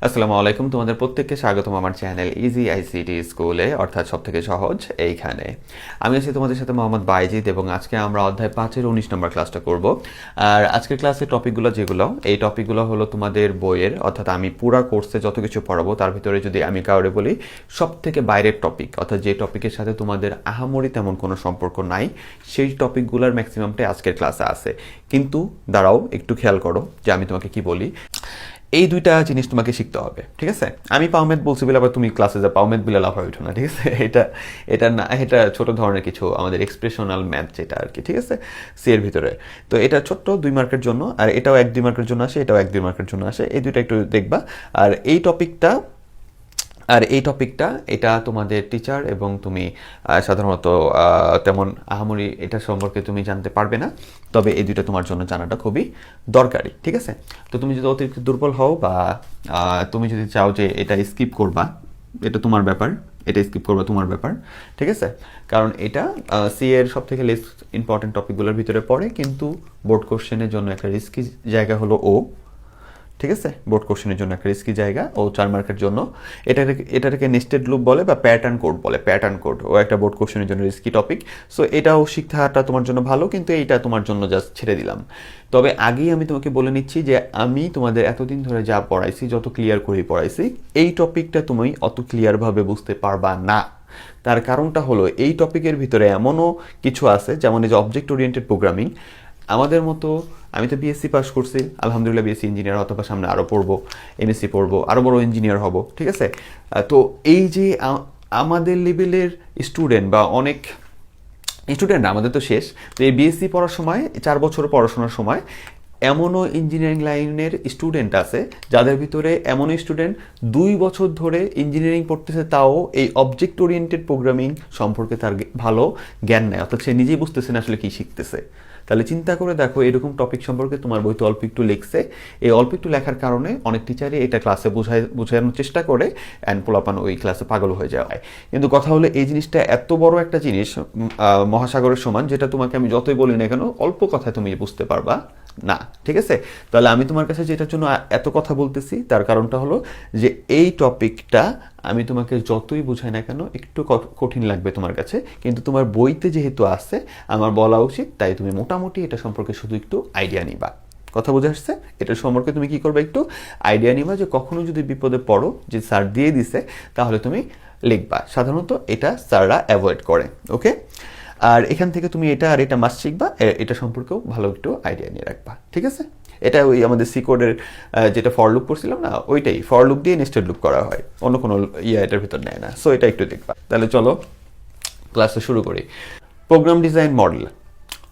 আসসালামু আলাইকুম, তোমাদের প্রত্যেককে স্বাগতম আমার চ্যানেল ইজি আইসিটি স্কুলে, অর্থাৎ সবথেকে সহজ এইখানে। আমি আছি তোমাদের সাথে মোহাম্মদ বাইজিদ এবং আজকে আমরা অধ্যায় 5-এর 19 নম্বর ক্লাসটা করব। আর আজকের ক্লাসের টপিকগুলো যেগুলো, এই টপিকগুলো হলো তোমাদের বইয়ের, অর্থাৎ আমি পুরা কোর্সে যত কিছু পড়াবো তার ভিতরে যদি আমি কাউরে বলি সব থেকে বাইরের টপিক, অর্থাৎ যে টপিকের সাথে তোমাদের আহামরি তেমন কোনো সম্পর্ক নাই, সেই টপিকগুলোর ম্যাক্সিমামটাই আজকের ক্লাসে আছে। কিন্তু দাঁড়াও, একটু খেয়াল করো যে আমি তোমাকে কি বলি। এই দুইটা জিনিস তোমাকে শিখতে হবে, ঠিক আছে? আমি পাওমেদ বলছি বলে আবার তুমি ক্লাসে যা পাওমেদ বলে লাফা উঠো না, ঠিক আছে? এটা এটা না, এটা ছোট ধরনের কিছু আমাদের এক্সপ্রেশনাল ম্যাথ যেটা আর কি, ঠিক আছে, সি এর ভিতরে। তো এটা ছোট্ট 2 মার্কের জন্য, আর এটাও 1-2 মার্কের জন্য আসে, এটাও 1-2 মার্কের জন্য আসে। এই দুইটা একটু দেখবা। আর এই টপিকটা এটা তোমাদের টিচার এবং তুমি সাধারণত তেমন আহামরি এটা সম্পর্কে তুমি জানতে পারবে না, তবে এই দুইটা তোমার জন্য জানাটা খুবই দরকারি, ঠিক আছে? তো তুমি যদি অতিরিক্ত দুর্বল হও বা তুমি যদি চাও যে এটা স্কিপ করবা, এটা তোমার ব্যাপার, এটা স্কিপ করবা তোমার ব্যাপার, ঠিক আছে? কারণ এটা সি এর সব থেকে লেস ইম্পর্টেন্ট টপিকগুলোর ভিতরে পড়ে, কিন্তু বোর্ড কোশ্চেনের জন্য একটা রিস্কি জায়গা হলো ও, ঠিক আছে? বোর্ড কোশ্চেনের জন্য একটা রিস্কি জায়গা ও 4 মার্কের জন্য। এটাকে নেস্টেড লুপ বলে বা প্যাটার্ন কোড বলে। প্যাটার্ন কোড ও একটা বোর্ড কোশ্চেনের জন্য রিস্কি টপিক। সো এটাও শিক্ষাটা তোমার জন্য ভালো, কিন্তু এইটা তোমার জন্য জাস্ট ছেড়ে দিলাম। তবে আগেই আমি তোমাকে বলে নিচ্ছি যে আমি তোমাদের এতদিন ধরে যা পড়াইছি, যত ক্লিয়ার করেই পড়াইছি, এই টপিকটা তুমি অত ক্লিয়ারভাবে বুঝতে পারবা না। তার কারণটা হলো এই টপিকের ভিতরে এমনও কিছু আছে, যেমন এই যে অবজেক্ট ওরিয়েন্টেড প্রোগ্রামিং। আমাদের মতো, আমি তো বিএসসি পাস করছি, আলহামদুলিল্লাহ বিএসসি ইঞ্জিনিয়ার, অথবা সামনে আরও পড়বো, এমএসসি পড়বো, আরও বড় ইঞ্জিনিয়ার হব, ঠিক আছে? তো এই যে আমাদের লেভেলের স্টুডেন্ট বা অনেক স্টুডেন্ট, আমাদের তো শেষ, তো এই বিএসসি পড়ার সময় 4 বছর পড়াশোনার সময় এমনও ইঞ্জিনিয়ারিং লাইনের স্টুডেন্ট আছে যাদের ভিতরে এমনও স্টুডেন্ট 2 বছর ধরে ইঞ্জিনিয়ারিং পড়তেছে, তাও এই অবজেক্ট ওরিয়েন্টেড প্রোগ্রামিং সম্পর্কে তার ভালো জ্ঞান নেই, অর্থাৎ সে নিজেই বুঝতেছে না আসলে কী শিখতেছে। তাহলে চিন্তা করে দেখো, এরকম টপিক সম্পর্কে তোমার বইতে অল্প একটু লিখছে, এই অল্প একটু লেখার কারণে অনেক টিচারই এটা ক্লাসে বোঝানোর চেষ্টা করে, অ্যান্ড পোলাপান ওই ক্লাসে পাগল হয়ে যায়। কিন্তু কথা হলো, এই জিনিসটা এত বড় একটা জিনিস, মহাসাগরের সমান, যেটা তোমাকে আমি যতই বলি না কেন অল্প কথায় তুমি বুঝতে পারবা না, ঠিক আছে? তাহলে আমি তোমার কাছে যেটার জন্য এত কথা বলতেছি, তার কারণটা হলো যে এই টপিকটা আমি তোমাকে যতই বোঝাই না কেন একটু কঠিন লাগবে তোমার কাছে, কিন্তু তোমার বইতে যেহেতু আছে আমার বলা উচিত, তাই তুমি মোটামুটি এটা সম্পর্কে শুধু একটু আইডিয়া নিবা। কথা বোঝা আসছে? এটার সম্পর্কে তুমি কি করবে, একটু আইডিয়া নিবা, যে কখনো যদি বিপদে পড়ো, যে স্যার দিয়ে দিছে, তাহলে তুমি লিখবা। সাধারণত এটা স্যাররা অ্যাভয়েড করে, ওকে? আর এখান থেকে তুমি এটা আর এটা মাস্ট শিখবা, এটা সম্পর্কেও ভালো একটু আইডিয়া নিয়ে রাখবা, ঠিক আছে? এটা ওই আমাদের সি কোডের যেটা ফর লুপ করছিলাম না, ওইটাই ফর লুপ দিয়ে নেস্টেড লুপ করা হয়, অন্য কোনো এটার ভিতর নেয় না। সো এটা একটু দেখবা। তাহলে চলো ক্লাসটা শুরু করি। Program design model.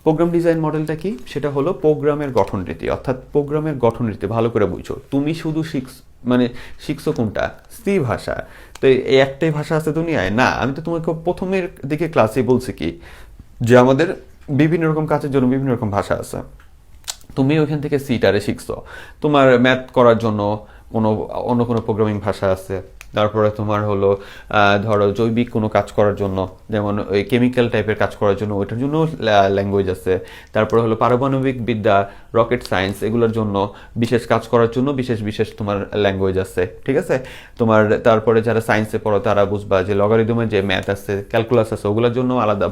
Program design মডেলটা কি? সেটা হলো প্রোগ্রামের গঠন রীতি, অর্থাৎ প্রোগ্রামের গঠন রীতি ভালো করে বুঝো। তুমি শুধু শিখছো কোনটা? সি ভাষা। তো এই একটাই ভাষা আছে দুনিয়ায়? না, আমি তো তোমাকে প্রথমের দিকে ক্লাসে বলছি কি, যে আমাদের বিভিন্ন রকম কাজের জন্য বিভিন্ন রকম ভাষা আছে। তুমি ওইখান থেকে সিটারে শিখছো, তোমার ম্যাথ করার জন্য অন্য কোনো প্রোগ্রামিং ভাষা আছে। তারপরে তোমার হলো ধরো জৈবিক কোনো কাজ করার জন্য, যেমন ওই কেমিক্যাল টাইপের কাজ করার জন্য ওইটার জন্য ল্যাঙ্গুয়েজ আছে। তারপরে হলো পারমাণবিক বিদ্যা, রকেট সায়েন্স, এগুলোর জন্য বিশেষ কাজ করার জন্য বিশেষ বিশেষ তোমার ল্যাঙ্গুয়েজ আছে, ঠিক আছে? তোমার তারপরে যারা সায়েন্সে পড়ো তারা বুঝবা যে লগারিদমের যে ম্যাথ আছে, ক্যালকুলাস আছে, ওগুলোর জন্য আলাদা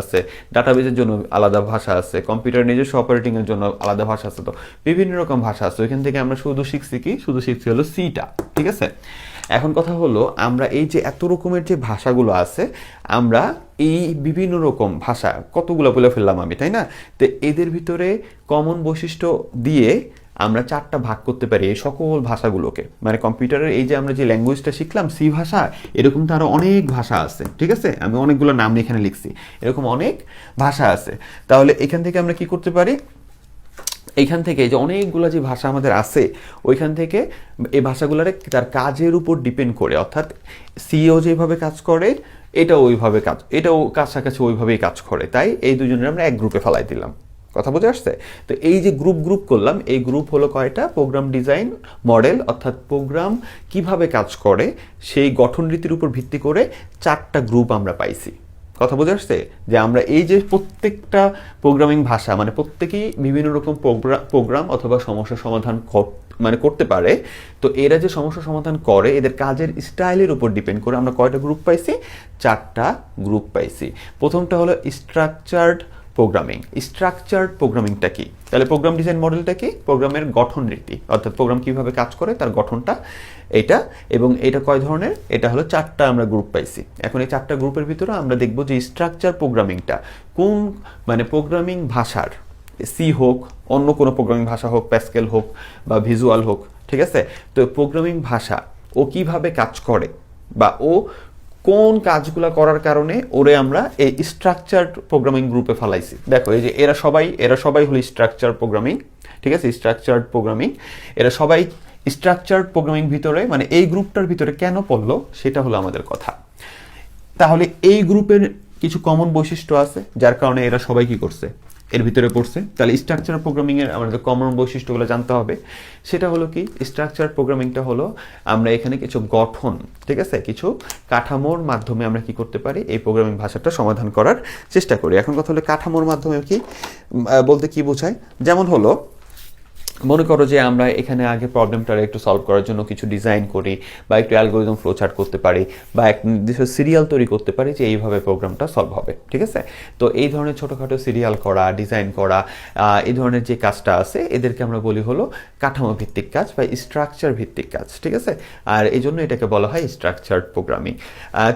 আছে, ডাটাবেজের জন্য আলাদা ভাষা আছে, কম্পিউটার নিজস্ব অপারেটিংয়ের জন্য আলাদা ভাষা আছে। তো বিভিন্ন রকম ভাষা আছে, ওইখান থেকে আমরা শুধু শিখছি হলো সিটা, ঠিক আছে? এখন কথা হলো, আমরা এই যে এত রকমের যে ভাষাগুলো আছে, আমরা এই বিভিন্ন রকম ভাষা কতগুলো বলে ফেললাম আমি, তাই না? তো এদের ভিতরে কমন বৈশিষ্ট্য দিয়ে আমরা 4টা ভাগ করতে পারি এই সকল ভাষাগুলোকে। মানে কম্পিউটারের এই যে আমরা যে ল্যাঙ্গুয়েজটা শিখলাম সি ভাষা, এরকম তো আরও অনেক ভাষা আছে, ঠিক আছে? আমি অনেকগুলো নাম এখানে লিখছি, এরকম অনেক ভাষা আছে। তাহলে এখান থেকে আমরা কি করতে পারি, এইখান থেকে যে অনেকগুলো যে ভাষা আমাদের আছে, ওইখান থেকে এই ভাষাগুলোর তার কাজের উপর ডিপেন্ড করে, অর্থাৎ সিও যেভাবে কাজ করে এটাও কাছাকাছি ওইভাবেই কাজ করে, তাই এই দুজনের আমরা এক গ্রুপে ফেলাই দিলাম। কথা বোঝা আসছে? তো এই যে গ্রুপ করলাম, এই গ্রুপ হলো কয়টা? প্রোগ্রাম ডিজাইন মডেল, অর্থাৎ প্রোগ্রাম কিভাবে কাজ করে সেই গঠন রীতির উপর ভিত্তি করে 4টা গ্রুপ আমরা পাইছি। কথা বোঝা আসছে? যে আমরা এই যে প্রত্যেকটা প্রোগ্রামিং ভাষা, মানে প্রত্যেকেই বিভিন্ন রকম প্রোগ্রাম অথবা সমস্যা সমাধান মানে করতে পারে। তো এরা যে সমস্যা সমাধান করে এদের কাজের স্টাইলের উপর ডিপেন্ড করে আমরা কয়টা গ্রুপ পাইছি, 4টা গ্রুপ পাইছি। প্রথমটা হলো স্ট্রাকচার্ড প্রোগ্রামিং। স্ট্রাকচার্ড প্রোগ্রামিংটা কি? তাহলে প্রোগ্রাম ডিজাইন মডেলটা কি? প্রোগ্রামের গঠন রীতি, অর্থাৎ প্রোগ্রাম কিভাবে কাজ করে তার গঠনটা এটা। এবং এটা কয় ধরনের? এটা হলো 4টা আমরা গ্রুপ পাইছি। এখন এই 4টা গ্রুপের ভিতরে আমরা দেখব যে স্ট্রাকচার প্রোগ্রামিংটা কোন মানে প্রোগ্রামিং ভাষার, সি হোক, অন্য কোনো প্রোগ্রামিং ভাষা হোক, প্যাসকেল হোক বা ভিজুয়াল হোক, ঠিক আছে? তো প্রোগ্রামিং ভাষা ও কিভাবে কাজ করে বা ও কোন কাজগুলো করার কারণে ওরে আমরা এই স্ট্রাকচার্ড প্রোগ্রামিং গ্রুপে ফেলাইছি। দেখো এই যে এরা সবাই হলো স্ট্রাকচার প্রোগ্রামিং, ঠিক আছে? স্ট্রাকচার্ড প্রোগ্রামিং, এরা সবাই স্ট্রাকচার্ড প্রোগ্রামিং ভিতরে মানে এই গ্রুপটার ভিতরে কেন পড়লো সেটা হলো আমাদের কথা। তাহলে এই গ্রুপের কিছু কমন বৈশিষ্ট্য আছে যার কারণে এরা সবাই কি করছে, এর ভিতরে পড়ছে। তাহলে স্ট্রাকচার প্রোগ্রামিংয়ের আমাদের কমন বৈশিষ্ট্যগুলো জানতে হবে। সেটা হলো কি, স্ট্রাকচার প্রোগ্রামিংটা হলো আমরা এখানে কিছু গঠন, ঠিক আছে, কিছু কাঠামোর মাধ্যমে আমরা কি করতে পারি, এই প্রোগ্রামিং ভাষাটা সমাধান করার চেষ্টা করি। এখন কথা হলো কাঠামোর মাধ্যমে কি বলতে কি বোঝায়? যেমন হলো মনে করো যে আমরা এখানে আগে প্রবলেমটা একটু সলভ করার জন্য কিছু ডিজাইন করি বা একটু অ্যালগোরিদম ফ্লো চার্ট করতে পারি বা এক নির্দিষ্ট সিরিয়াল তৈরি করতে পারি যে এইভাবে প্রোগ্রামটা সলভ হবে, ঠিক আছে? তো এই ধরনের ছোটোখাটো সিরিয়াল করা, ডিজাইন করা, এই ধরনের যে কাজটা আছে এদেরকে আমরা বলি হলো কাঠামো ভিত্তিক কাজ বা স্ট্রাকচার ভিত্তিক কাজ, ঠিক আছে? আর এই জন্য এটাকে বলা হয় স্ট্রাকচার্ড প্রোগ্রামিং।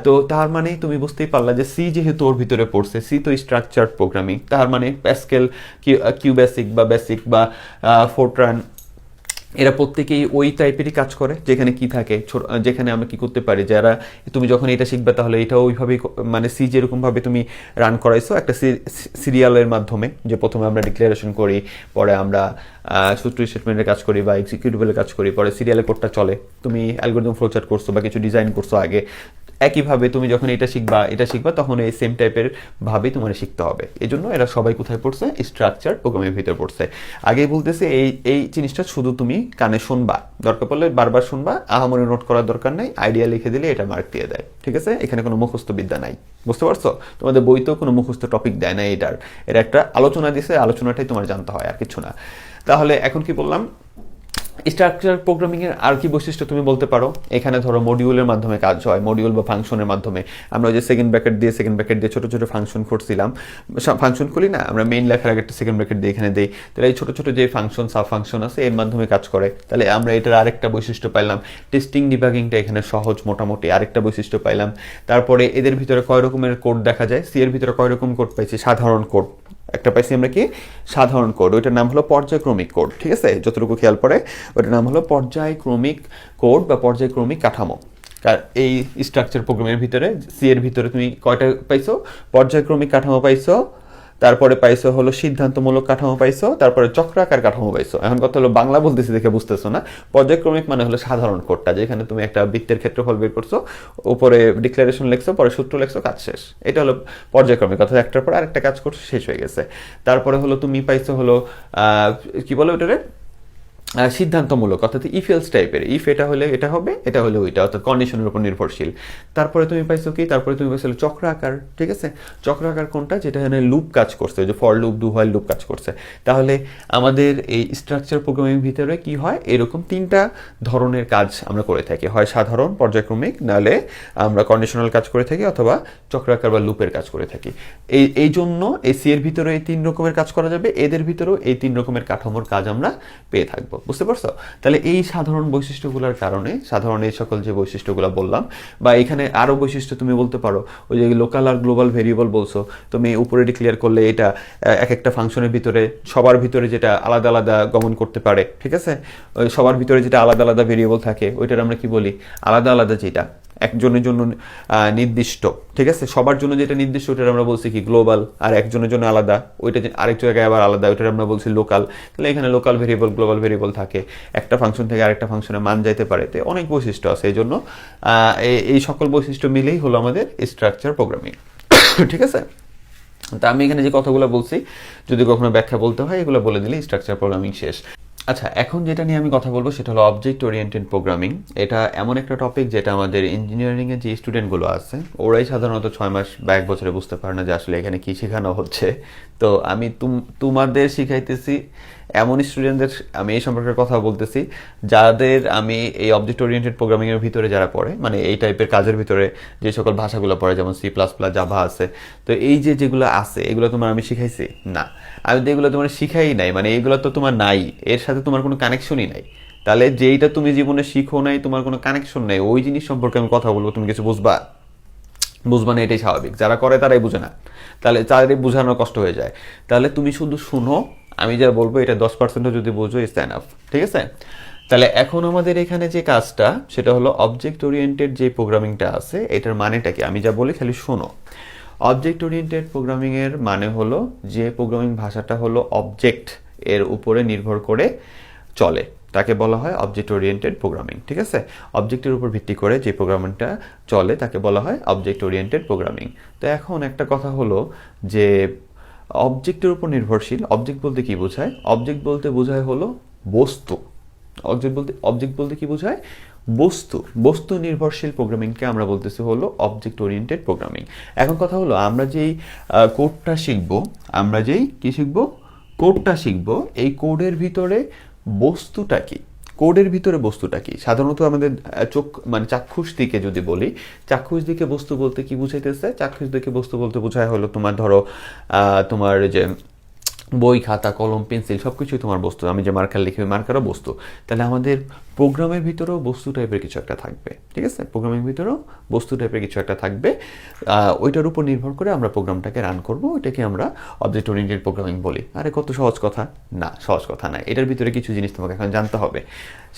তো তার মানে তুমি বুঝতেই পারলা যে সি যেহেতু ওর ভিতরে পড়ছে, সি তো স্ট্রাকচার্ড প্রোগ্রামিং, তার মানে প্যাসকেল, কিউবেসিক বা বেসিক বা ফোরট্রান এরা প্রত্যেকেই ওই টাইপেরই কাজ করে, যেখানে কি থাকে, যেখানে আমরা কি করতে পারি, যারা তুমি যখন এটা শিখবে তাহলে এটা ওইভাবেই মানে সি যেরকমভাবে তুমি রান করাইছো একটা সিরিয়ালের মাধ্যমে, যে প্রথমে আমরা ডিক্লারেশন করি, পরে আমরা সূত্র স্টেটমেন্টের কাজ করি বা এক্সিকিউটেবলের কাজ করি, পরে সিরিয়ালের কোডটা চলে, তুমি অ্যালগোরিদম ফ্লোচার্ট করছো বা কিছু ডিজাইন করছো আগে, একইভাবে তুমি যখন এটা শিখবা তখন এই সেম টাইপের ভাবেই তোমার শিখতে হবে। এই জন্য এরা সবাই কোথায় পড়ছে, স্ট্রাকচার প্রোগ্রামের ভিতরে পড়ছে। আগেই বলতেছে এই জিনিসটা শুধু তুমি কানে শুনবা, দরকার পড়লে বারবার শুনবা, আহামরি নোট করার দরকার নাই, আইডিয়া লিখে দিলে এটা মার্ক দিয়ে দেয়, ঠিক আছে? এখানে কোনো মুখস্থ বিদ্যা নাই, বুঝতে পারছো? তোমাদের বইতেও কোনো মুখস্থ টপিক দেয় না, এরা একটা আলোচনা দিছে, আলোচনাটাই তোমার জানতে হয়, আর কিছু না। তাহলে এখন কি বললাম, স্ট্রাকচার প্রোগ্রামিংয়ের আর কি বৈশিষ্ট্য তুমি বলতে পারো? এখানে ধরো মডিউলের মাধ্যমে কাজ হয়, মডিউল বা ফাংশনের মাধ্যমে। আমরা ওই যে সেকেন্ড ব্র্যাকেট দিয়ে ছোটো ছোটো ফাংশন করছিলাম, ফাংশন করি না আমরা, মেইন লেখার আগে একটা সেকেন্ড ব্র্যাকেট দিয়ে এখানে দিই, তাহলে এই ছোটো ছোটো যে ফাংশন সাব ফাংশন আছে এর মাধ্যমে কাজ করে। তাহলে আমরা এটার আরেকটা বৈশিষ্ট্য পাইলাম, টেস্টিং ডিবাগিংটা এখানে সহজ, মোটামুটি আরেকটা বৈশিষ্ট্য পাইলাম। তারপরে এদের ভিতরে কয় রকমের কোড দেখা যায়, সি এর ভিতরে কয় রকম কোড পাইছি, সাধারণ কোড একটা পাইছি আমরা, কি সাধারণ কোড, ওইটার নাম হলো পর্যায়ক্রমিক কোড, ঠিক আছে? যতটুকু খেয়াল পড়ে ওইটার নাম হলো পর্যায়ক্রমিক কোড বা পর্যায়ক্রমিক কাঠামো। আর এই স্ট্রাকচার প্রোগ্রামের ভিতরে সি এর ভিতরে তুমি কয়টা পাইছো, পর্যায়ক্রমিক কাঠামো পাইছো, তারপরে পাইছো হলো সিদ্ধান্তমূলক কাঠামো পাইছো, তারপরে চক্রাকার কাঠামো পাইছো। এখন কথা হলো বাংলা বলতেছি দেখে বুঝতেছো না, পর্যায়ক্রমিক মানে হলো সাধারণ কোডটা, যেখানে তুমি একটা বৃত্তের ক্ষেত্রফল বের করছো, উপরে ডিক্লারেশন লিখছো, পরে সূত্র লিখছো, কাজ শেষ। এটা হলো পর্যায়ক্রমিক, অর্থাৎ একটার পর আরেকটা কাজ করছো, শেষ হয়ে গেছে। তারপরে হলো তুমি পাইছো হলো কি বলো ওটারে, সিদ্ধান্তমূলক, অর্থাৎ ইফ এলস টাইপের, ইফ এটা হলে এটা হবে, এটা হলে ওইটা, অর্থাৎ কন্ডিশনের উপর নির্ভরশীল। তারপরে তুমি পাইছো কি, তারপরে তুমি পাইছো চক্র আকার, ঠিক আছে? চক্র আকার কোনটা, যেটা এখানে লুপ কাজ করছে, যে for loop, do while loop কাজ করছে। তাহলে আমাদের এই স্ট্রাকচার প্রোগ্রামিং ভিতরে কি হয়, এরকম 3টা ধরনের কাজ আমরা করে থাকি, হয় সাধারণ পর্যায়ক্রমিক, নাহলে আমরা কন্ডিশনাল কাজ করে থাকি, অথবা চক্রাকার বা লুপের কাজ করে থাকি। এই জন্য এই সি এর ভিতরে এই 3 রকমের কাজ করা যাবে, এদের ভিতরেও এই 3 রকমের কাঠামোর কাজ আমরা পেয়ে থাকবো, বুঝতে পারছো? তাহলে এই সাধারণ বৈশিষ্ট্যগুলোর কারণে, সাধারণ এই সকল যে বৈশিষ্ট্যগুলো বললাম, বা এখানে আরো বৈশিষ্ট্য তুমি বলতে পারো, ওই যে লোকাল আর গ্লোবাল ভেরিয়েবল বলছো, তুমি উপরে ডিক্লেয়ার করলে এটা এক একটা ফাংশনের ভিতরে সবার ভিতরে যেটা আলাদা আলাদা গমন করতে পারে, ঠিক আছে? ওই সবার ভিতরে যেটা আলাদা আলাদা ভেরিয়েবল থাকে ওইটার আমরা কি বলি, আলাদা আলাদা, যেটা একজনের জন্য নির্দিষ্ট, ঠিক আছে? সবার জন্য যেটা নির্দিষ্ট ওইটার আমরা বলছি কি গ্লোবাল, আর একজনের জন্য আলাদা ওইটা আরেক জায়গায় আবার আলাদা, ওইটার আমরা বলছি লোকাল। তাহলে এখানে লোকাল ভেরিয়েবল, গ্লোবাল ভেরিয়েবল থাকে, একটা ফাংশন থেকে আরেকটা ফাংশনে মান যাইতে পারে, তো অনেক বৈশিষ্ট্য আছে। এই জন্য এই সকল বৈশিষ্ট্য মিলেই হলো আমাদের স্ট্রাকচার প্রোগ্রামিং, ঠিক আছে? তা আমি এখানে যে কথাগুলো বলছি যদি কখনো ব্যাখ্যা বলতে হয় এগুলো বলে দিলে স্ট্রাকচার প্রোগ্রামিং শেষ। আচ্ছা, এখন যেটা নিয়ে আমি কথা বলবো সেটা হলো অবজেক্ট ওরিয়েন্টেড প্রোগ্রামিং। এটা এমন একটা টপিক যেটা আমাদের ইঞ্জিনিয়ারিংয়ের যে স্টুডেন্টগুলো আছে ওরাই সাধারণত 6 মাস বা 1 বছরে বুঝতে পারে না যে আসলে এখানে কি শেখানো হচ্ছে। তো আমি তোমাদের শিখাইতেছি এমন স্টুডেন্টদের আমি এই সম্পর্কে কথা বলতেছি যাদের আমি এই অবজেক্ট ওরিয়েন্টেড প্রোগ্রামিং এর ভিতরে যারা পড়ে, মানে এই টাইপের কাজের ভিতরে যে সকল ভাষাগুলো পড়ে, যেমন C++, জাভা আছে, তো এই যে যেগুলো আছে এগুলো তোমার আমি শিখাইছি না, আমি তো এগুলো তোমার শিখাই নাই, মানে এইগুলো তো তোমার নাই, এর সাথে তোমার কোনো কানেকশনই নাই। তাহলে যেইটা তুমি জীবনে শিখো নাই, তোমার কোনো কানেকশন নাই, ওই জিনিস সম্পর্কে আমি কথা বলবো, তুমি কিছু বুঝবা না, এটাই স্বাভাবিক, যারা করে তারাই বুঝে না, তাহলে তাদের বোঝানো কষ্ট হয়ে যায়। তাহলে তুমি শুধু শুনো, আমি যা বলবো এটা 10% যদি বুঝো ইটস এনাফ, ঠিক আছে? তাহলে এখন আমাদের এখানে যে কাজটা সেটা হলো অবজেক্ট ওরিয়েন্টেড যে প্রোগ্রামিংটা আছে এটার মানেটা কি, আমি যা বলি খালি শোনো। অবজেক্ট ওরিয়েন্টেড প্রোগ্রামিং এর মানে হলো যে প্রোগ্রামিং ভাষাটা হলো অবজেক্ট এর উপরে নির্ভর করে চলে, তাকে বলা হয় অবজেক্ট ওরিয়েন্টেড প্রোগ্রামিং, ঠিক আছে? অবজেক্টের উপর ভিত্তি করে যে প্রোগ্রামিংটা চলে তাকে বলা হয় অবজেক্ট ওরিয়েন্টেড প্রোগ্রামিং। তো এখন একটা কথা হলো যে অবজেক্টের উপর নির্ভরশীল, অবজেক্ট বলতে কি বোঝায়? অবজেক্ট বলতে বোঝায় হলো বস্তু। অবজেক্ট বলতে কি বোঝায়? বস্তু নির্ভরশীল প্রোগ্রামিংকে আমরা বলতেছি হলো অবজেক্ট ওরিয়েন্টেড প্রোগ্রামিং। এখন কথা হলো আমরা যেই কোডটা শিখবো, কোডটা শিখবো, এই কোডের ভিতরে বস্তুটা কি? সাধারণত আমাদের চোখ মানে চাক্ষুষ দিকে যদি বলি, চাক্ষুষ দিকে বস্তু বলতে কি বুঝাইতেছে? চাক্ষুষ দিকে বস্তু বলতে বোঝায় হলো তোমার ধরো তোমার যে বই, খাতা, কলম, পেন্সিল সবকিছুই তোমার বস্তু। আমি যে মার্কার লিখি ওই মার্কারও বস্তু। তাহলে আমাদের প্রোগ্রামের ভিতরেও বস্তু টাইপের কিছু একটা থাকবে, ঠিক আছে? প্রোগ্রামের ভিতরেও বস্তু টাইপের কিছু একটা থাকবে, ওইটার উপর নির্ভর করে আমরা প্রোগ্রামটাকে রান করব, ওইটাকে আমরা অবজেক্ট ওরিয়েন্টেড প্রোগ্রামিং বলি। আরে কত সহজ কথা না, সহজ কথা না, এটার ভিতরে কিছু জিনিস তোমাকে এখন জানতে হবে।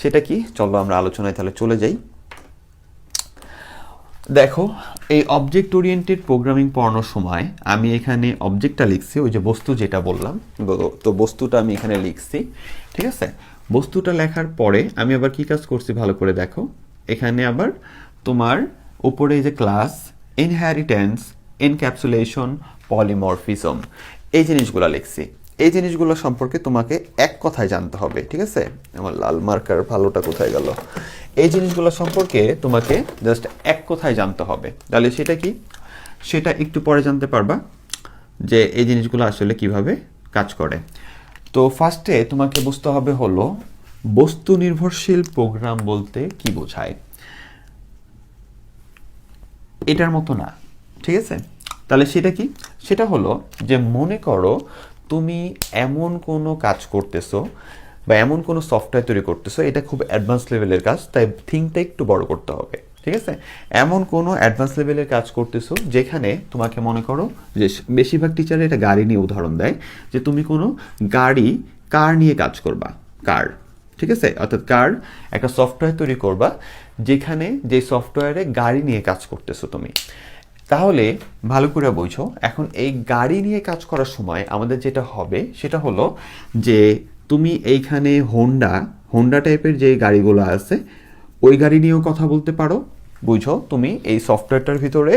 সেটা কি, চলো আমরা আলোচনায় তাহলে চলে যাই। দেখো, এই অবজেক্ট ওরিয়েন্টেড প্রোগ্রামিং পড়ানোর সময় আমি এখানে অবজেক্টটা লিখছি, ওই যে বস্তু যেটা বললাম, তো বস্তুটা আমি এখানে লিখছি, ঠিক আছে? বস্তুটা লেখার পরে আমি আবার কি কাজ করছি ভালো করে দেখো, এখানে আবার তোমার উপরে এই যে ক্লাস, ইনহেরিটেন্স, এনক্যাপসুলেশন, পলিমরফিজম, এই জিনিসগুলো লিখছি। এই জিনিসগুলো সম্পর্কে তোমাকে এক কথায় জানতে হবে, ঠিক আছে? আমার লাল মার্কার ভালোটা কোথায় গেল? এই জিনিসগুলো সম্পর্কে তোমাকে জাস্ট এক কথায় জানতে হবে। তাহলে সেটা কি, সেটা একটু পরে জানতে পারবা যে এই জিনিসগুলো আসলে কিভাবে কাজ করে। তো ফার্স্টে তোমাকে বুঝতে হবে হলো বস্তু নির্ভরশীল প্রোগ্রাম বলতে কি বোঝায়। এটার মতো না, ঠিক আছে? তাহলে সেটা কি, সেটা হলো যে মনে করো তুমি এমন কোনো কাজ করতেছো বা এমন কোনো সফটওয়্যার তৈরি করতেছো, এটা খুব অ্যাডভান্স লেভেলের কাজ, তাই থিংকটা একটু বড় করতে হবে, ঠিক আছে? এমন কোনো অ্যাডভান্স লেভেলের কাজ করতেছো যেখানে তোমাকে মনে করো যে বেশিরভাগ টিচার এটা গাড়ি নিয়ে উদাহরণ দেয়, যে তুমি কোনো কার নিয়ে কাজ করবা, কার, ঠিক আছে? অর্থাৎ কার একটা সফটওয়্যার তৈরি করবা যেখানে যে সফটওয়্যারে গাড়ি নিয়ে কাজ করতেছো তুমি। তাহলে ভালো করে বুঝো, এখন এই গাড়ি নিয়ে কাজ করার সময় আমাদের যেটা হবে সেটা হলো যে তুমি এইখানে হোন্ডা টাইপের যে গাড়িগুলো আছে ওই গাড়ি নিয়েও কথা বলতে পারো। বুঝো, তুমি এই সফটওয়্যারটার ভিতরে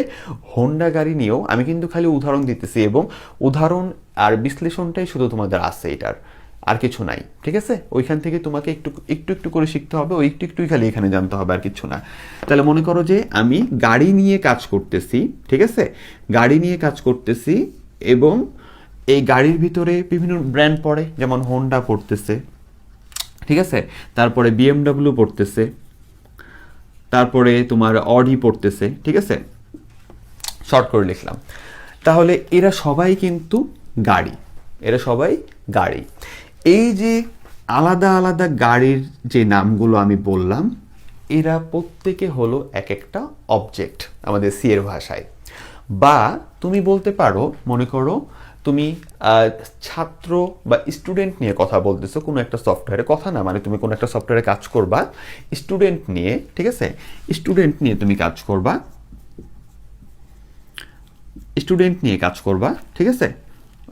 হোন্ডা গাড়ি নিয়েও, আমি কিন্তু খালি উদাহরণ দিতেছি এবং উদাহরণ আর বিশ্লেষণটাই শুধু তোমাদের আছে, এটার আর কিছু নাই, ঠিক আছে? ওইখান থেকে তোমাকে একটু একটু করে শিখতে হবে, ওই একটুই খালি এখানে জানতে হবে, আর কিছু না। তাহলে মনে করো যে আমি গাড়ি নিয়ে কাজ করতেছি, ঠিক আছে? গাড়ি নিয়ে কাজ করতেছি এবং এই গাড়ির ভিতরে বিভিন্ন ব্র্যান্ড পড়ে, যেমন হোন্ডা পড়তেছে, ঠিক আছে? তারপরে BMW পড়তেছে, তারপরে তোমার অডি পড়তেছে, ঠিক আছে? শর্ট করে লিখলাম। তাহলে এরা সবাই কিন্তু গাড়ি। এই যে আলাদা আলাদা গাড়ির যে নামগুলো আমি বললাম, এরা প্রত্যেকে হলো এক একটা অবজেক্ট আমাদের সি এর ভাষায়। বা তুমি বলতে পারো, মনে করো তুমি ছাত্র বা স্টুডেন্ট নিয়ে কথা বলতেছো কোনো একটা সফটওয়্যারে, কথা না মানে তুমি কোনো একটা সফটওয়্যারে কাজ করবা স্টুডেন্ট নিয়ে, ঠিক আছে? স্টুডেন্ট নিয়ে তুমি কাজ করবা, ঠিক আছে?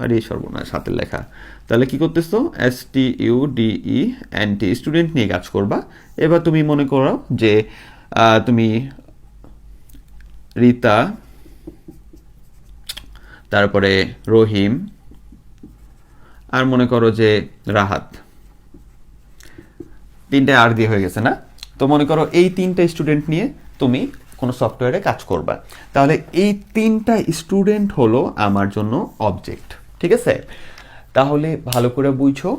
আর এই সর্বনাশ হাতের লেখা। তাহলে কি করতেছো? STUDENT, স্টুডেন্ট নিয়ে কাজ করবা। এবার তুমি মনে করো যে তুমি রিতা, তারপরে রহিম, আর মনে করো যে রাহাত, তিনটা আর দিয়ে হয়ে গেছে না? তো মনে করো এই তিনটা স্টুডেন্ট নিয়ে তুমি কোনো সফটওয়্যারে কাজ করবা। তাহলে এই তিনটা স্টুডেন্ট হলো আমার জন্য অবজেক্ট, ঠিক আছে? তাহলে ভালো করে বুঝো,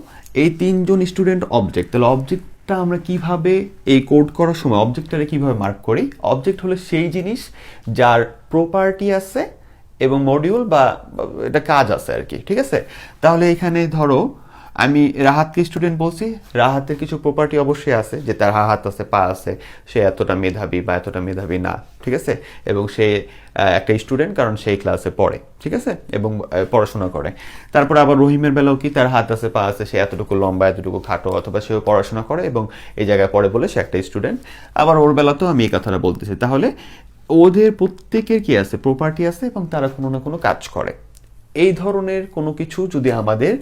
এই তিনজন স্টুডেন্ট অবজেক্ট। তাহলে অবজেক্টটা আমরা কিভাবে এই কোড করার সময় অবজেক্টটারে কিভাবে মার্ক করি? অবজেক্ট হলো সেই জিনিস যার প্রপার্টি আছে এবং মডিউল বা এটা কাজ আছে আর কি, ঠিক আছে? তাহলে এখানে ধরো আমি রাহাতকে স্টুডেন্ট বলছি, রাহাতের কিছু প্রপার্টি অবশ্যই আছে, যে তার হাত আছে, পা আছে, সে এতটা মেধাবী বা এতটা মেধাবী না, ঠিক আছে? এবং সে একটা স্টুডেন্ট কারণ সেই ক্লাসে পড়ে, ঠিক আছে, এবং পড়াশোনা করে। তারপর আবার রহিমের বেলাও কি, তার হাত আছে, পা আছে, সে এতটুকু লম্বা, এতটুকু খাটো, অথবা সেও পড়াশোনা করে এবং এই জায়গায় পড়ে বলে সে একটা স্টুডেন্ট। আবার ওর বেলাতেও আমি এই কথাটা বলতেছি। তাহলে ওদের প্রত্যেকের কি আছে, প্রপার্টি আছে, এবং তারা কোনো না কোনো কাজ করে। এই ধরনের কোনো কিছু যদি আমাদের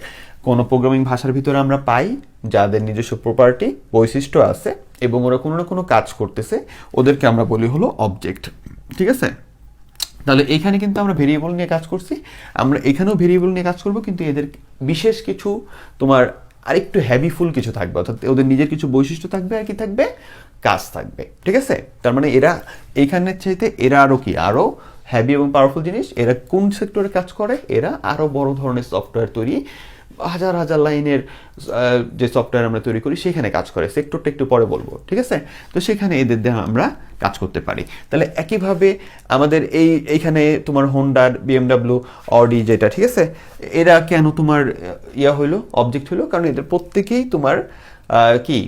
কোনো প্রোগ্রামিং ভাষার ভিতরে আমরা পাই, যাদের নিজস্ব প্রপার্টি, বৈশিষ্ট্য আছে এবং ওরা কোনো না কোনো কাজ করতেছে, ওদেরকে আমরা বলি হলো অবজেক্ট, ঠিক আছে? তাহলে এখানে কিন্তু আমরা ভেরিয়েবল নিয়ে কাজ করছি, আমরা এখানেও ভেরিয়েবল নিয়ে কাজ করব, কিন্তু এদের বিশেষ কিছু তোমার আরেকটু হ্যাবিফুল কিছু থাকবে, অর্থাৎ ওদের নিজের কিছু বৈশিষ্ট্য থাকবে, আর কি থাকবে, কাজ থাকবে, ঠিক আছে? তার মানে এরা এইখানের চাইতে এরা আরও কি, আরও হ্যাভি এবং পাওয়ারফুল জিনিস। এরা কোন সেক্টরে কাজ করে? এরা আরও বড় ধরনের সফটওয়্যার তৈরি, হাজার হাজার লাইনের যে সফটওয়্যার আমরা তৈরি করি সেখানে কাজ করে। সেক্টরটা একটু পরে বলবো, ঠিক আছে? তো সেখানে এদের দিয়ে আমরা কাজ করতে পারি। তাহলে একইভাবে আমাদের এইখানে তোমার হোন্ডার, বিএমডাব্লিউ, অডি যেটা, ঠিক আছে, এরা কেন তোমার হইলো, অবজেক্ট হইলো? কারণ এদের প্রত্যেকেই তোমার কি,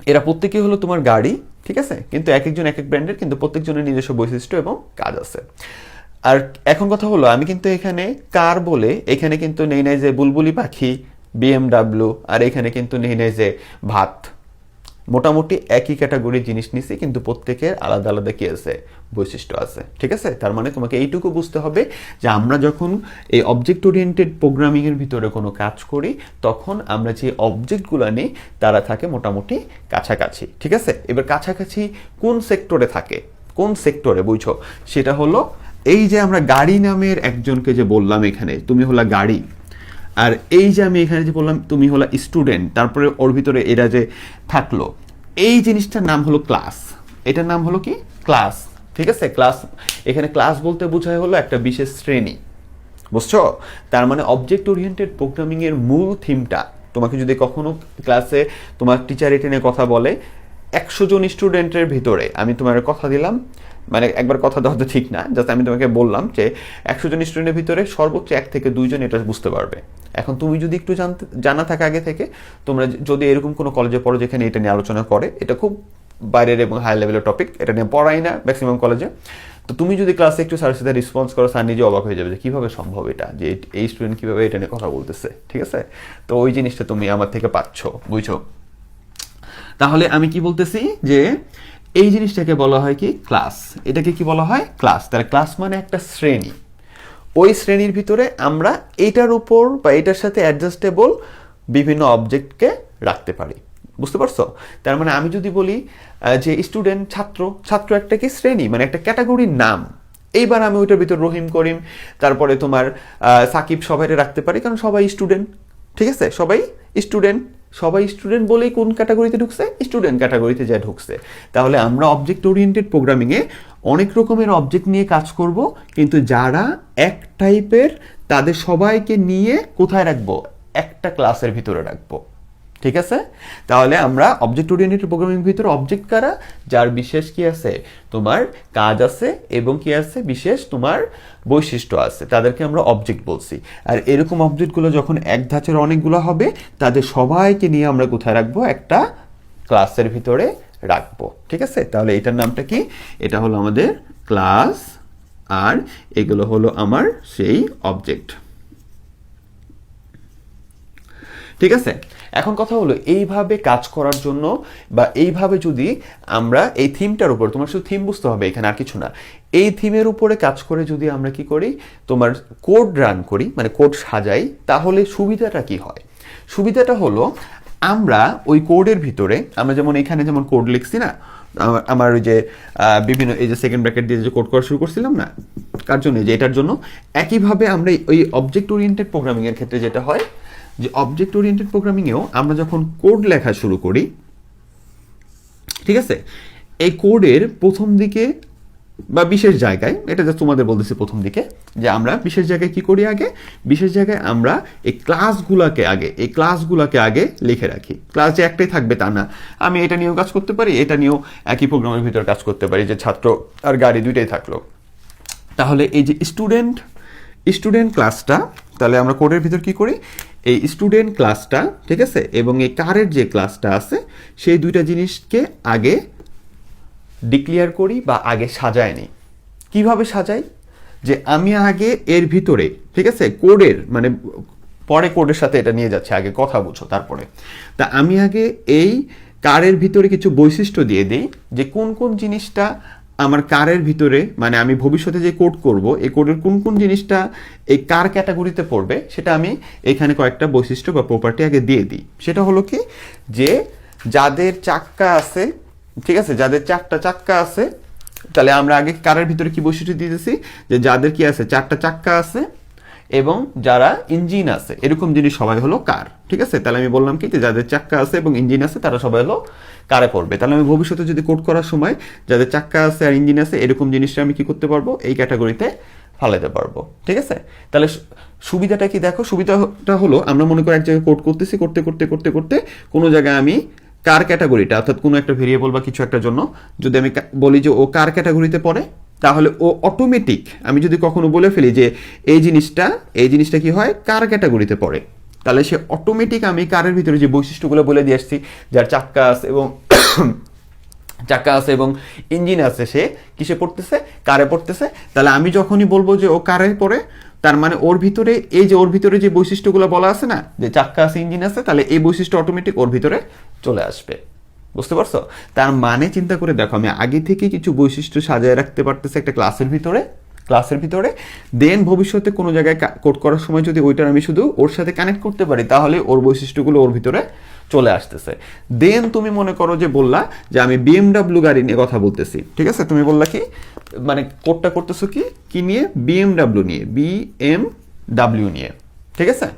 এরা প্রত্যেকেই হলো তোমার গাড়ি, ঠিক আছে? কিন্তু এক একজন এক এক ব্র্যান্ডের, কিন্তু প্রত্যেকজনের নিজস্ব বৈশিষ্ট্য এবং কাজ আছে। আর এখন কথা হলো, আমি কিন্তু এখানে কার বলে এখানে কিন্তু নেই নাই যে বুলবুলি পাখি, বিএমডাব্লিউ, আর এখানে কিন্তু নেই নাই যে ভাত। মোটামুটি একই ক্যাটাগরির জিনিস নিছি, কিন্তু প্রত্যেকের আলাদা আলাদা কি আছে, বৈশিষ্ট্য আছে, ঠিক আছে? তার মানে তোমাকে এইটুকু বুঝতে হবে যে আমরা যখন এই অবজেক্ট ওরিয়েন্টেড প্রোগ্রামিংয়ের ভিতরে কোনো কাজ করি, তখন আমরা যে অবজেক্টগুলো নিই তারা থাকে মোটামুটি কাছাকাছি, ঠিক আছে? এবার কাছাকাছি কোন সেক্টরে থাকে, কোন সেক্টরে, বুঝছো? সেটা হলো এই যে আমরা গাড়ি নামের একজনকে যে বললাম এখানে তুমি হলা গাড়ি, আর এই যে আমি এখানে যে বললাম তুমি হলো স্টুডেন্ট, তারপরে ওর ভিতরে এরা যে থাকলো, এই জিনিসটার নাম হলো ক্লাস। এটার নাম হলো কি, ক্লাস, ঠিক আছে? ক্লাস, এখানে ক্লাস বলতে বোঝায় হলো একটা বিশেষ শ্রেণী, বুঝছো? তার মানে অবজেক্ট ওরিয়েন্টেড প্রোগ্রামিং এর মূল থিমটা, তোমাকে যদি কখনো ক্লাসে তোমার টিচার এটা নিয়ে কথা বলে, 100 জন স্টুডেন্টের ভিতরে আমি তোমার কথা দিলাম, মানে একবার কথা দেওয়া তো ঠিক না, জাস্ট আমি তোমাকে বললাম যে 100 জন স্টুডেন্টের ভিতরে সর্বোচ্চ 1 থেকে 2 জন এটা বুঝতে পারবে। এখন তুমি যদি একটু জানা থাকে আগে থেকে, তোমরা যদি এরকম কোনো কলেজে পড়ো যেখানে এটা নিয়ে আলোচনা করে, এটা খুব বাইরের এবং হাই লেভেলের টপিক, এটা নিয়ে পড়াই না ম্যাক্সিমাম কলেজে, তো তুমি যদি ক্লাসে একটু স্যারের সাথে রেসপন্স করো, স্যার নিজে অবাক হয়ে যাবে যে কীভাবে সম্ভব এটা, যে এই স্টুডেন্ট কীভাবে এটা নিয়ে কথা বলতেছে, ঠিক আছে? তো ওই জিনিসটা তুমি আমার থেকে পাচ্ছ, বুঝছো? তাহলে আমি কি বলতেছি যে এই জিনিসটাকে বলা হয় কি, ক্লাস। এটাকে কি বলা হয়, ক্লাস। তাহলে ক্লাস মানে একটা শ্রেণী, ওই শ্রেণীর ভিতরে আমরা এইটার উপর বা এটার সাথে অ্যাডজাস্টেবল বিভিন্ন অবজেক্টকে রাখতে পারি, বুঝতে পারছো? তার মানে আমি যদি বলি যে স্টুডেন্ট, ছাত্র, ছাত্র একটা কি শ্রেণী, মানে একটা ক্যাটাগরির নাম। এইবার আমি ওইটার ভিতর রহিম, করিম, তারপরে তোমার সাকিব সবাইকে রাখতে পারি, কারণ সবাই স্টুডেন্ট, ঠিক আছে? সবাই স্টুডেন্ট, সবাই স্টুডেন্ট বলেই কোন ক্যাটাগরিতে ঢুকছে, স্টুডেন্ট ক্যাটাগরিতে যা ঢুকছে। তাহলে আমরা অবজেক্ট ওরিয়েন্টেড প্রোগ্রামিংয়ে অনেক রকমের অবজেক্ট নিয়ে কাজ করব, কিন্তু যারা এক টাইপের, তাদের সবাইকে নিয়ে কোথায় রাখবো, একটা ক্লাসের ভিতরে রাখবো, ঠিক আছে? তাহলে আমরা অবজেক্ট ওরিয়েন্টেড প্রোগ্রামিং ভিতরে অবজেক্ট কারা, যার বিশেষ কি আছে, তোমার কাজ আছে এবং কি আছে, বিশেষ তোমার বৈশিষ্ট্য আছে, তাদেরকে আমরা অবজেক্ট বলছি। আর এরকম অবজেক্টগুলো যখন এক ধাঁচের অনেকগুলো হবে, তাদের সবাইকে নিয়ে আমরা কোথায় রাখবো, একটা ক্লাসের ভিতরে রাখবো, ঠিক আছে? তাহলে এটার নামটা কি, এটা হলো আমাদের ক্লাস, আর এগুলো হলো আমার সেই অবজেক্ট, ঠিক আছে? এখন কথা হলো এইভাবে কাজ করার জন্য, বা এইভাবে যদি আমরা এই থিমটার উপর, তোমার শুধু থিম বুঝতে হবে এখানে, আর কিছু না, এই থিমের উপরে কাজ করে যদি আমরা কি করি, তোমার কোড রান করি, মানে কোড সাজাই, তাহলে সুবিধাটা কি হয়? সুবিধাটা হলো আমরা ওই কোডের ভিতরে, আমরা যেমন এখানে যেমন কোড লিখছি না, আমার ওই যে বিভিন্ন এই যে সেকেন্ড ব্র্যাকেট দিয়ে যে কোড করা শুরু করছিলাম না, কার জন্য, যে এটার জন্য, একইভাবে আমরা ওই অবজেক্ট ওরিয়েন্টেড প্রোগ্রামিংয়ের ক্ষেত্রে যেটা হয়, যে অবজেক্ট ওরিয়েন্টেড প্রোগ্রামিংয়েও আমরা যখন কোড লেখা শুরু করি, ঠিক আছে, এই কোডের প্রথম দিকে বা বিশেষ জায়গায়, এটা জাস্ট তোমাদের বলতেছি প্রথম দিকে, যে আমরা বিশেষ জায়গায় কি করি, আগে বিশেষ জায়গায় আমরা এই ক্লাসগুলোকে আগে লিখে রাখি। ক্লাস যে একটাই থাকবে তা না, আমি এটা নিয়েও কাজ করতে পারি, এটা নিয়েও একই প্রোগ্রামের ভিতরে কাজ করতে পারি, যে ছাত্র আর গাড়ি দুইটাই থাকলো। তাহলে এই যে স্টুডেন্ট ক্লাসটা, তাহলে আমরা কোডের ভিতর কি করি, এই স্টুডেন্ট ক্লাসটা, ঠিক আছে, এবং এই কারের যে ক্লাসটা আছে সেই দুইটা জিনিসকে আগে ডিক্লেয়ার করি বা আগে সাজায় নিই। কিভাবে সাজাই, যে আমি আগে এর ভিতরে, ঠিক আছে, কোডের মানে পরে কোডের সাথে এটা নিয়ে যাচ্ছে, আগে কথা বুঝো তারপরে। তা আমি আগে এই কারের ভিতরে কিছু বৈশিষ্ট্য দিয়ে দিই, যে কোন কোন জিনিসটা আমার কারের ভিতরে, মানে আমি ভবিষ্যতে যে কোড করব এই কোডের কোন কোন জিনিসটা এই কার ক্যাটাগরিতে পড়বে, সেটা আমি এখানে কয়েকটা বৈশিষ্ট্য বা প্রপার্টি আগে দিয়ে দিই। সেটা হলো কি, যে যাদের চাক্কা আছে, ঠিক আছে, যাদের 4টা চাক্কা আছে, তাহলে আমরা আগে কারের ভিতরে কি বৈশিষ্ট্য দিতেছি, যে যাদের কি আছে 4টা চাক্কা আছে এবং যারা ইঞ্জিন আছে, এরকম জিনিস সবাই হলো কার, ঠিক আছে। তাহলে আমি বললাম কি, যে যাদের চাক্কা আছে এবং ইঞ্জিন আছে তারা সবাই হলো কারে পড়বে। তাহলে আমি ভবিষ্যতে যদি কোড করার সময় যাদের চাক্কা আছে আর ইঞ্জিন আছে এরকম জিনিসটা আমি কি করতে পারবো, এই ক্যাটাগরিতে ফালাইতে পারবো, ঠিক আছে। তাহলে সুবিধাটা কি দেখো, সুবিধাটা হলো আমরা মনে করি এক জায়গায় কোড করতেছি, করতে করতে করতে করতে কোনো জায়গায় আমি কার ক্যাটাগরিটা, অর্থাৎ কোনো একটা ভেরিয়েবল বা কিছু একটার জন্য যদি আমি বলি যে ও কার ক্যাটাগরিতে পড়ে, তাহলে ও অটোমেটিক, আমি যদি কখনো বলে ফেলি যে এই জিনিসটা কি হয়, কার ক্যাটাগরিতে পড়ে, তাহলে সে অটোমেটিক, আমি কারের ভিতরে যে বৈশিষ্ট্যগুলো বলে দিয়ে আসছি, যার চাক্কা আছে এবং ইঞ্জিন আছে, সে কিসে পড়তেছে, কারে পড়তেছে। তাহলে আমি যখনই বলবো যে ও কারে পড়ে, তার মানে ওর ভিতরে যে বৈশিষ্ট্যগুলো বলা আছে না, যে চাক্কা আছে ইঞ্জিন আছে, তাহলে এই বৈশিষ্ট্য অটোমেটিক ওর ভিতরে চলে আসবে। বুঝতে পারছো? তার মানে চিন্তা করে দেখো, আমি আগে থেকে কিছু বৈশিষ্ট্য সাজায় রাখতে পারতেছি একটা ক্লাসের ভিতরে, দেন ভবিষ্যতে কোনো জায়গায় কোড করার সময় যদি ওইটার আমি শুধু ওর সাথে কানেক্ট করতে পারি, তাহলে ওর বৈশিষ্ট্যগুলো ওর ভিতরে চলে আসতেছে। দেন তুমি মনে করো যে বললা যে আমি BMW গাড়ি নিয়ে কথা বলতেছি, ঠিক আছে, তুমি বললা কি, মানে কোডটা করতেছো কি নিয়ে, BMW নিয়ে, ঠিক আছে।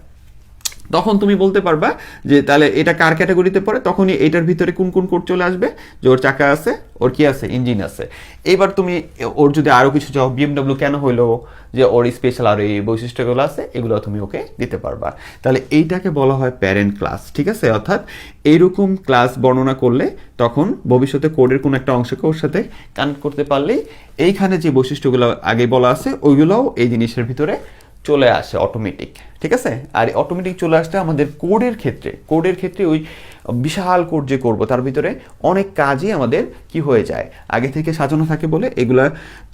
তখন তুমি বলতে পারবা যে তাহলে এটা কার ক্যাটাগরিতে পড়ে, তখনই এটার ভিতরে কোন কোন কোড চলে আসবে, যে ওর চাকা আছে, ওর কি আছে, ইঞ্জিন আছে। এবার তুমি ওর যদি আরো কিছু চাও, BMW কেন হইলো, যে ওর স্পেশাল আরো এই বৈশিষ্ট্যগুলো আছে, এগুলো তুমি ওকে দিতে পারবা। তাহলে এইটাকে বলা হয় প্যারেন্ট ক্লাস, ঠিক আছে। অর্থাৎ এইরকম ক্লাস বর্ণনা করলে তখন ভবিষ্যতে কোডের কোনো একটা অংশকে ওর সাথে কানেক্ট করতে পারলেই এইখানে যে বৈশিষ্ট্যগুলো আগে বলা আছে ওইগুলোও এই জিনিসের ভিতরে চলে আসে অটোমেটিক, ঠিক আছে। আর অটোমেটিক চলে আসতে আমাদের কোডের ক্ষেত্রে ওই বিশাল কোড যে করব তার ভিতরে অনেক কাজই আমাদের কি হয়ে যায়, আগে থেকে সাজানো থাকে বলে এগুলা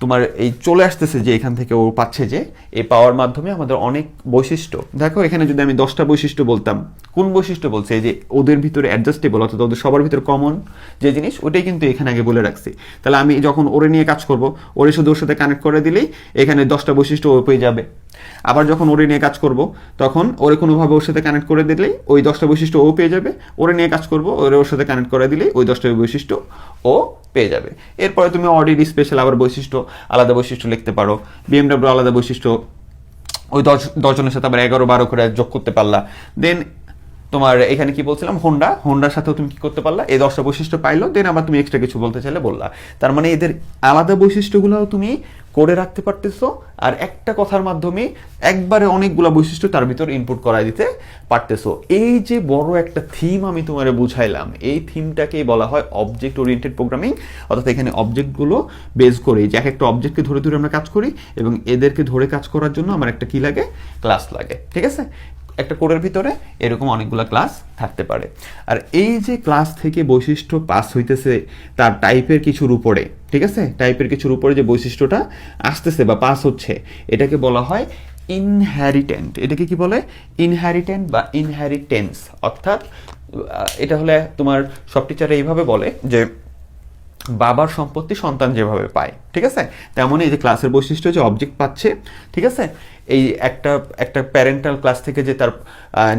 তোমার এই চলে আসতেছে, যে এখান থেকে ও পাচ্ছে, যে এই পাওয়ার মাধ্যমে আমাদের অনেক বৈশিষ্ট্য। দেখো এখানে যদি আমি 10টা বৈশিষ্ট্য বলতাম, কোন বৈশিষ্ট্য বলছে, যে ওদের ভিতরে অ্যাডজাস্টেবল, অর্থাৎ ওদের সবার ভিতরে কমন যে জিনিস, ওটাই কিন্তু এখানে আগে বলে রাখছি। তাহলে আমি যখন ওরে নিয়ে কাজ করব, ওরে শুধু ওর সাথে কানেক্ট করে দিলেই এখানে 10টা বৈশিষ্ট্য ও পেয়ে যাবে। আবার যখন ওরে নিয়ে কাজ করব, তখন ওরে কোনোভাবে ওর সাথে কানেক্ট করে দিলেই ওই 10টা বৈশিষ্ট্য ও পেয়ে যাবে। ওরে নিয়ে কাজ করব, ওর সাথে কানেক্ট করে দিলেই ওই 10টা বৈশিষ্ট্য ও পেয়ে যাবে। এরপরে তুমি অডিট স্পেশাল আবার বৈশিষ্ট্য, আলাদা বৈশিষ্ট্য লিখতে পারো, BMW আলাদা বৈশিষ্ট্য, ওই 10 জনের সাথে আবার 11-12 করে যোগ করতে পারলা। দেন তোমার এখানে কি বলছিলাম, হোন্ডার সাথেও তুমি কি করতে পারলা, এই 10টা বৈশিষ্ট্য পাইলো, দেন আবার তুমি এক্সট্রা কিছু বলতে চাইলে বললা। তার মানে এদের আলাদা বৈশিষ্ট্যগুলোও তুমি করে রাখতে পারতেছো, আর একটা কথার মাধ্যমে একবারে অনেকগুলা বৈশিষ্ট্য তার ভিতর ইনপুট করাই দিতে পারতেছো। এই যে বড় একটা থিম আমি তোমারে বুঝাইলাম, এই থিমটাকেই বলা হয় অবজেক্ট ওরিয়েন্টেড প্রোগ্রামিং। অর্থাৎ এখানে অবজেক্টগুলো বেস করে, যে এক একটা অবজেক্টকে ধরে ধরে আমরা কাজ করি, এবং এদেরকে ধরে কাজ করার জন্য আমার একটা কি লাগে, ক্লাস লাগে, ঠিক আছে। একটা কোডের ভিতরে এরকম অনেকগুলো ক্লাস থাকতে পারে। আর এই যে ক্লাস থেকে বৈশিষ্ট্য পাস হইতেছে তার টাইপের কিছুর উপরে, ঠিক আছে, টাইপের কিছুর উপরে যে বৈশিষ্ট্যটা আসতেছে বা পাস হচ্ছে, এটাকে বলা হয় ইনহেরিটেন্ট। এটাকে কি বলে, ইনহেরিটেন্ট বা ইনহেরিটেন্স। অর্থাৎ এটা হলে তোমার সব টিচার এইভাবে বলে যে বাবার সম্পত্তি সন্তান যেভাবে পায়, ঠিক আছে, তেমনই এই যে ক্লাসের বৈশিষ্ট্য যে অবজেক্ট পাচ্ছে, ঠিক আছে, এই একটা প্যারেন্টাল ক্লাস থেকে যে তার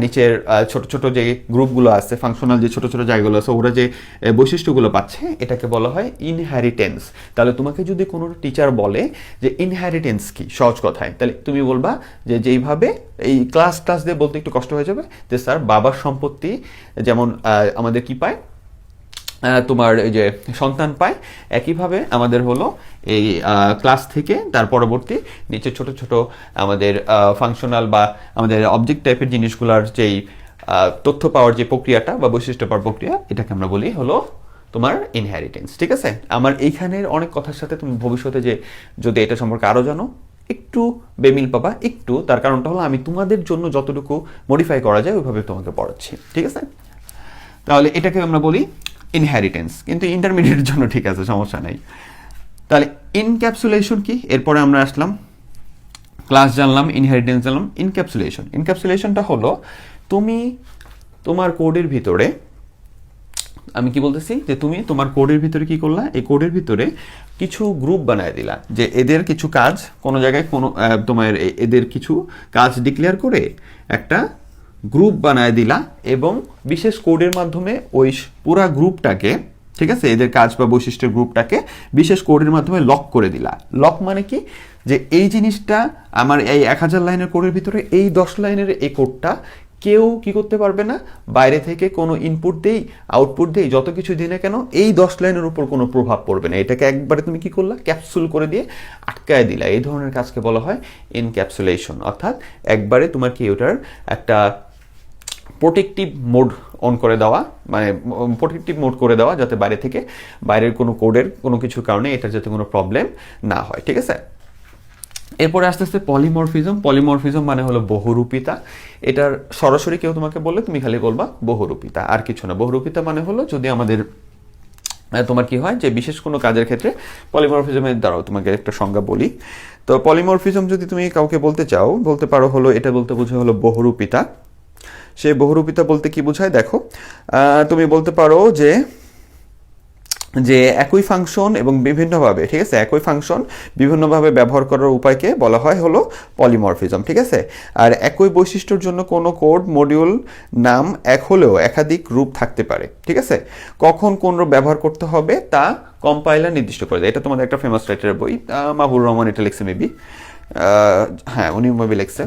নিচের ছোট ছোট যে গ্রুপগুলো আছে, ফাংশনাল যে ছোট ছোট জায়গাগুলো আছে, ওরা যে বৈশিষ্ট্যগুলো পাচ্ছে, এটাকে বলা হয় ইনহেরিটেন্স। তাহলে তোমাকে যদি কোনো টিচার বলে যে ইনহেরিটেন্স কি সহজ কথায়, তাহলে তুমি বলবা যে যেইভাবে এই ক্লাস দিয়ে বলতে একটু কষ্ট হয়ে যাবে, যে স্যার বাবার সম্পত্তি যেমন আমাদের কি পায়, তোমার এই যে সন্তান পায়, একইভাবে আমাদের হলো এই ক্লাস থেকে তার পরবর্তী নিচে ছোট ছোট আমাদের ফাংশনাল বা আমাদের অবজেক্ট টাইপের জিনিসগুলোর যেই তথ্য পাওয়ার যে প্রক্রিয়াটা বা বৈশিষ্ট্য পাওয়ার প্রক্রিয়া, এটাকে আমরা বলি হলো তোমার ইনহেরিটেন্স। ঠিক আছে, আমার এইখানের অনেক কথার সাথে তুমি ভবিষ্যতে যে যদি এটা সম্পর্কে আরও জানো একটু বেমিল পাবা, একটু, তার কারণটা হলো আমি তোমাদের জন্য যতটুকু মডিফাই করা যায় ওইভাবে তোমাকে পড়াচ্ছি। ঠিক আছে, তাহলে এটাকে আমরা বলি ইনহেরিটেন্স, কিন্তু ইন্টারমিডিয়েটের জন্য ঠিক আছে, সমস্যা নাই। তাহলে ইনক্যাপসুলেশন কি, এরপরে আমরা আসলাম ক্লাস জানলাম, ইনহেরিটেন্স জানলাম, ইনক্যাপসুলেশন। ইনক্যাপসুলেশনটা হলো তুমি তোমার কোডের ভিতরে, আমি কি বলতেছি যে তুমি তোমার কোডের ভিতরে কি করলা, এই কোডের ভিতরে কিছু গ্রুপ বানায় দিলা, যে এদের কিছু কাজ কোনো জায়গায় কোনো তোমার এদের কিছু কাজ ডিক্লেয়ার করে একটা গ্রুপ বানায় দিলা, এবং বিশেষ কোডের মাধ্যমে ওই পুরা গ্রুপটাকে, ঠিক আছে, এদের কাজ বা বৈশিষ্ট্যের গ্রুপটাকে বিশেষ কোডের মাধ্যমে লক করে দিলা। লক মানে কি, যে এই জিনিসটা আমার এই 1000 লাইনের কোডের ভিতরে এই 10 লাইনের এই কোডটা কেউ কি করতে পারবে না, বাইরে থেকে কোনো ইনপুট দেই আউটপুট দেই যত কিছু দিই না কেন এই 10 লাইনের উপর কোনো প্রভাব পড়বে না। এটাকে একবারে তুমি কি করলা, ক্যাপসুল করে দিয়ে আটকায় দিলা। এই ধরনের কাজকে বলা হয় ইনক্যাপসুলেশন, অর্থাৎ একবারে তোমার কি ওটার একটা প্রোটেক্টিভ মোড অন করে দেওয়া, মানে প্রোটেক্টিভ মোড করে দেওয়া, যাতে বাইরে থেকে বাইরের কোনো কোডের কোনো কিছুর কারণে এটার যাতে কোনো প্রবলেম না হয়। ঠিক আছে, এরপরে আস্তে আস্তে পলিমরফিজম। পলিমরফিজম মানে হলো বহুরূপিতা। এটার সরাসরি কেউ তোমাকে বললে তুমি খালি বলবা বহুরূপিতা, আর কিছু না। বহুরূপিতা মানে হলো যদি আমাদের তোমার কি হয় যে বিশেষ কোনো কাজের ক্ষেত্রে পলিমরফিজমের দ্বারাও তোমাকে একটা সংজ্ঞা বলি। তো পলিমরফিজম যদি তুমি কাউকে বলতে চাও, বলতে পারো হলো, এটা বলতে বোঝায় হলো বহুরূপিতা। সে বহুরূপিতা বলতে কি বোঝায় দেখো, তুমি বলতে পারো যে যে একই ফাংশন এবং বিভিন্নভাবে, ঠিক আছে, একই ফাংশন বিভিন্নভাবে ব্যবহার করার উপায়কে বলা হয় হলো পলিমরফিজম। ঠিক আছে, আর একই বৈশিষ্ট্যের জন্য কোনো কোড মডিউল নাম এক হলেও একাধিক রূপ থাকতে পারে। ঠিক আছে, কখন কোন রূপ ব্যবহার করতে হবে তা কম্পাইলার নির্দিষ্ট করে দেয়। এটা তোমাদের একটা ফেমাস রাইটারের বই, মাহবুর রহমান এটা লিখছে মেবি, হ্যাঁ উনি মেবি লিখছে,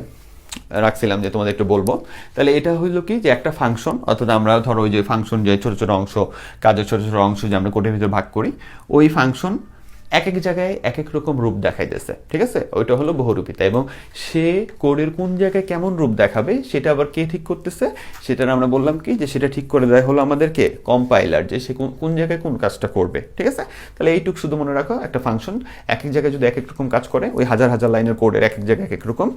রাখছিলাম যে তোমাদের একটু বলবো। তাহলে এটা হইলো কি, যে একটা ফাংশন, অর্থাৎ আমরা ধরো ওই যে ফাংশন যে ছোট ছোট অংশ, কাজের ছোট ছোট অংশ যে আমরা কোডের ভিতরে ভাগ করি, ওই ফাংশন এক এক জায়গায় এক এক রকম রূপ দেখাইতেছে। ঠিক আছে, ওইটা হলো বহুরূপিতা, এবং সে কোডের কোন জায়গায় কেমন রূপ দেখাবে সেটা আবার কে ঠিক করতেছে, সেটা আমরা বললাম কি, যে সেটা ঠিক করে দেয় হলো আমাদেরকে কম্পাইলার, যে সে কোন জায়গায় কোন কাজটা করবে। ঠিক আছে, তাহলে এইটুক শুধু মনে রাখো, একটা ফাংশন এক এক জায়গায় যদি এক এক রকম কাজ করে, ওই হাজার হাজার লাইনের কোডের এক এক জায়গায় এক এক রকম,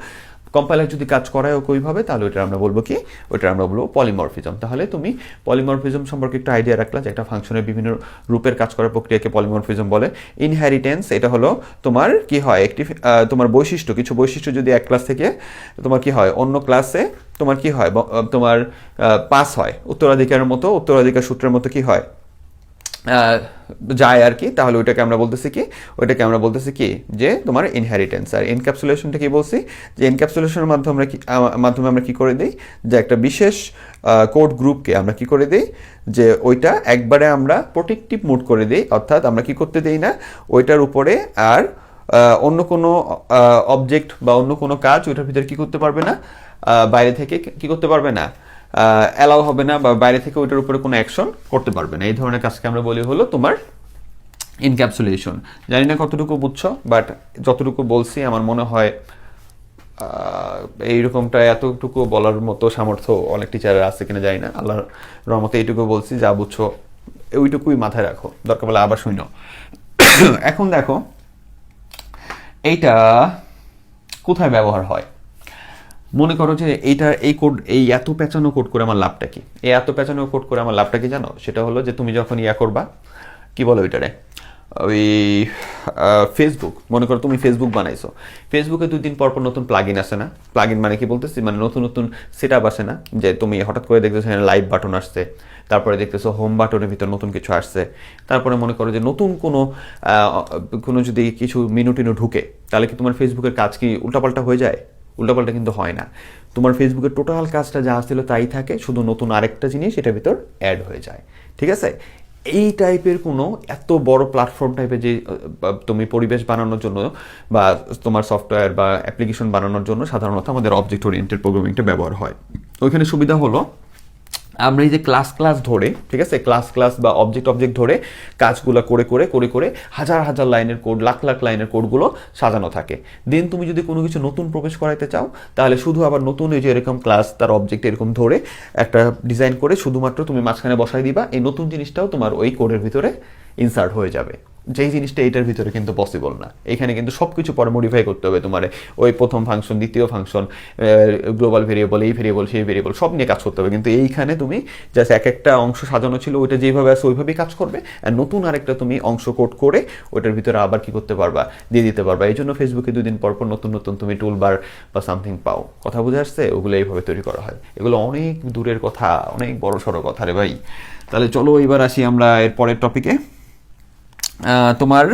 কম্পাইলার যদি কাজ করায় ওইভাবে, তাহলে ওইটা আমরা বলবো কি, ওইটা আমরা বলবো পলিমরফিজম। তাহলে তুমি পলিমরফিজম সম্পর্কে একটা আইডিয়া রাখলা, যে একটা ফাংশনের বিভিন্ন রূপের কাজ করার প্রক্রিয়াকে পলিমরফিজম বলে। ইনহেরিটেন্স, এটা হলো তোমার কি হয়, একটি তোমার বৈশিষ্ট্য, কিছু বৈশিষ্ট্য যদি এক ক্লাস থেকে তোমার কি হয় অন্য ক্লাসে তোমার কি হয়, তোমার পাস হয়, উত্তরাধিকারের মতো, উত্তরাধিকার সূত্রের মতো কি হয়, যায় আর কি, তাহলে ওইটাকে আমরা বলতেছি কি, ওইটাকে আমরা বলতেছি কি, যে তোমার ইনহেরিটেন্স। আর এনক্যাপসুলেশনটা কি বলছি, যে এনক্যাপসুলেশনের মাধ্যমে আমরা কি করে দিই, যে একটা বিশেষ কোড গ্রুপকে আমরা কি করে দিই, যে ওইটা একবারে আমরা প্রোটেক্টিভ মোড করে দিই, অর্থাৎ আমরা কি করতে দিই না, ওইটার উপরে আর অন্য কোনো অবজেক্ট বা অন্য কোনো কাজ ওইটার ভিতরে কি করতে পারবে না, বাইরে থেকে কি করতে পারবে না, অ্যালাউ হবে না, বা বাইরে থেকে ওইটার উপরে কোনো অ্যাকশন করতে পারবে না। এই ধরনের কাজকে আমরা বলি হলো তোমার ইনক্যাপসুলেশন। জানি না কতটুকু বুঝছো, বাট যতটুকু বলছি আমার মনে হয় এইরকমটা এতটুকু বলার মতো সামর্থ্য অনেক টিচারের আছে কিনা জানি না, আল্লাহর রহমতে এইটুকু বলছি, যা বুঝছো ওইটুকুই মাথায় রাখো, দরকার বলে আবার শুনো। এখন দেখো এইটা কোথায় ব্যবহার হয়। মনে করো যে এই কোড, এই এত পেঁচানো কোড করে আমার লাভটা কি, এই এত পেঁচানো কোড করে আমার লাভটা কি জানো, সেটা হলো যে তুমি যখন করবা, কি বলো ওইটারে, ওই ফেসবুক, মনে করো তুমি ফেসবুক বানাইছো, ফেসবুকে 2 দিন পর পর নতুন প্লাগইন আসে না, প্লাগইন মানে কি বলতেছি, মানে নতুন নতুন সেট আপ আসে না, যে তুমি হঠাৎ করে দেখতেছো এখানে লাইভ বাটন আসছে, তারপরে দেখতেছো হোম বাটনের ভিতর নতুন কিছু আসছে, তারপরে মনে করো যে নতুন কোনো যদি কিছু মেনু টেনু ঢুকে, তাহলে কি তোমার ফেসবুকের কাজ কি উল্টাপাল্টা হয়ে যায়? উল্টাপাল্টা কিন্তু হয় না, তোমার ফেসবুকের টোটাল কাজটা যা ছিল তাই থাকে, শুধু নতুন আরেকটা জিনিস এটার ভিতর অ্যাড হয়ে যায়। ঠিক আছে, এই টাইপের কোনো এত বড় প্ল্যাটফর্ম টাইপের যে তুমি পরিবেশ বানানোর জন্য বা তোমার সফটওয়্যার বা অ্যাপ্লিকেশন বানানোর জন্য সাধারণত আমাদের অবজেক্ট ওরিয়েন্টেড প্রোগ্রামিংটা ব্যবহার হয়। ওইখানে সুবিধা হলো আমরা এই যে ক্লাস ধরে, ঠিক আছে, ক্লাস বা অবজেক্ট ধরে কাজগুলো করে হাজার হাজার লাইনের কোড, লাখ লাখ লাইনের কোডগুলো সাজানো থাকে। দেন তুমি যদি কোনো কিছু নতুন প্রবেশ করাইতে চাও, তাহলে শুধু আবার নতুন এই যে এরকম ক্লাস তার অবজেক্ট এরকম ধরে একটা ডিজাইন করে শুধুমাত্র তুমি মাঝখানে বসাই দিবা, এই নতুন জিনিসটাও তোমার ওই কোডের ভিতরে ইনসার্ট হয়ে যাবে। যেই জিনিসটা এটার ভিতরে কিন্তু পসিবল না। এখানে কিন্তু সব কিছু পরে মডিফাই করতে হবে তোমার, ওই প্রথম ফাংশন, দ্বিতীয় ফাংশন, গ্লোবাল ভেরিয়েবল, এই ভেরিয়েবল, সেই ভেরিয়েবল সব নিয়ে কাজ করতে হবে। কিন্তু এইখানে তুমি জাস্ট এক একটা অংশ সাজানো ছিল, ওইটা যেভাবে আছে ওইভাবেই কাজ করবে, আর নতুন আরেকটা তুমি অংশ কোড করে ওইটার ভিতরে আবার কি করতে পারবা, দিয়ে দিতে পারবা। এই জন্য ফেসবুকে 2 দিন পর নতুন নতুন তুমি টুল বার বা সামথিং পাও। কথা বুঝে আসছে? ওগুলো এইভাবে তৈরি করা হয়। এগুলো অনেক দূরের কথা, অনেক বড় সড়ো কথা রে ভাই। তাহলে চলো এবার আসি আমরা এর পরের টপিকে, তোমার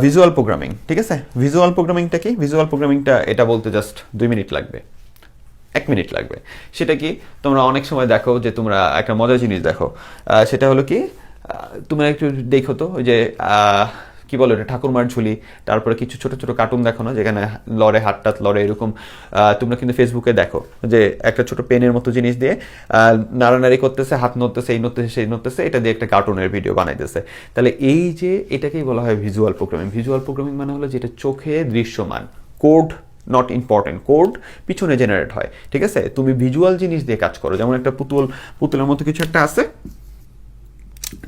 ভিজুয়াল প্রোগ্রামিং। ঠিক আছে, ভিজুয়াল প্রোগ্রামিংটা কি? ভিজুয়াল প্রোগ্রামিংটা এটা বলতে জাস্ট 2 মিনিট লাগবে, 1 মিনিট লাগবে। সেটা কি, তোমরা অনেক সময় দেখো যে তোমরা একটা মজার জিনিস দেখো, সেটা হলো কি, তোমরা একটু দেখো তো ওই যে কি বলো এটা, ঠাকুরমার ঝুলি, তারপরে কিছু ছোট ছোট কার্টুন দেখো না, যেখানে লড়ে, হাত লড়ে, এরকম তোমরা কিন্তু ফেসবুকে দেখো যে একটা ছোট পেনের মতো জিনিস দিয়ে নাড়ানাড়ি করতেছে, হাত নড়তেছে, এই নড়তেছে, সেই নড়তেছে, এটা দিয়ে একটা কার্টুনের ভিডিও বানাইতেছে। তাহলে এই যে এটাকেই বলা হয় ভিজুয়াল প্রোগ্রামিং। ভিজুয়াল প্রোগ্রামিং মানে হলো যেটা চোখে দৃশ্যমান, কোড নট ইম্পর্টেন্ট, কোড পিছনে জেনারেট হয়। ঠিক আছে, তুমি ভিজুয়াল জিনিস দিয়ে কাজ করো। যেমন একটা পুতুলের মতো কিছু একটা আছে,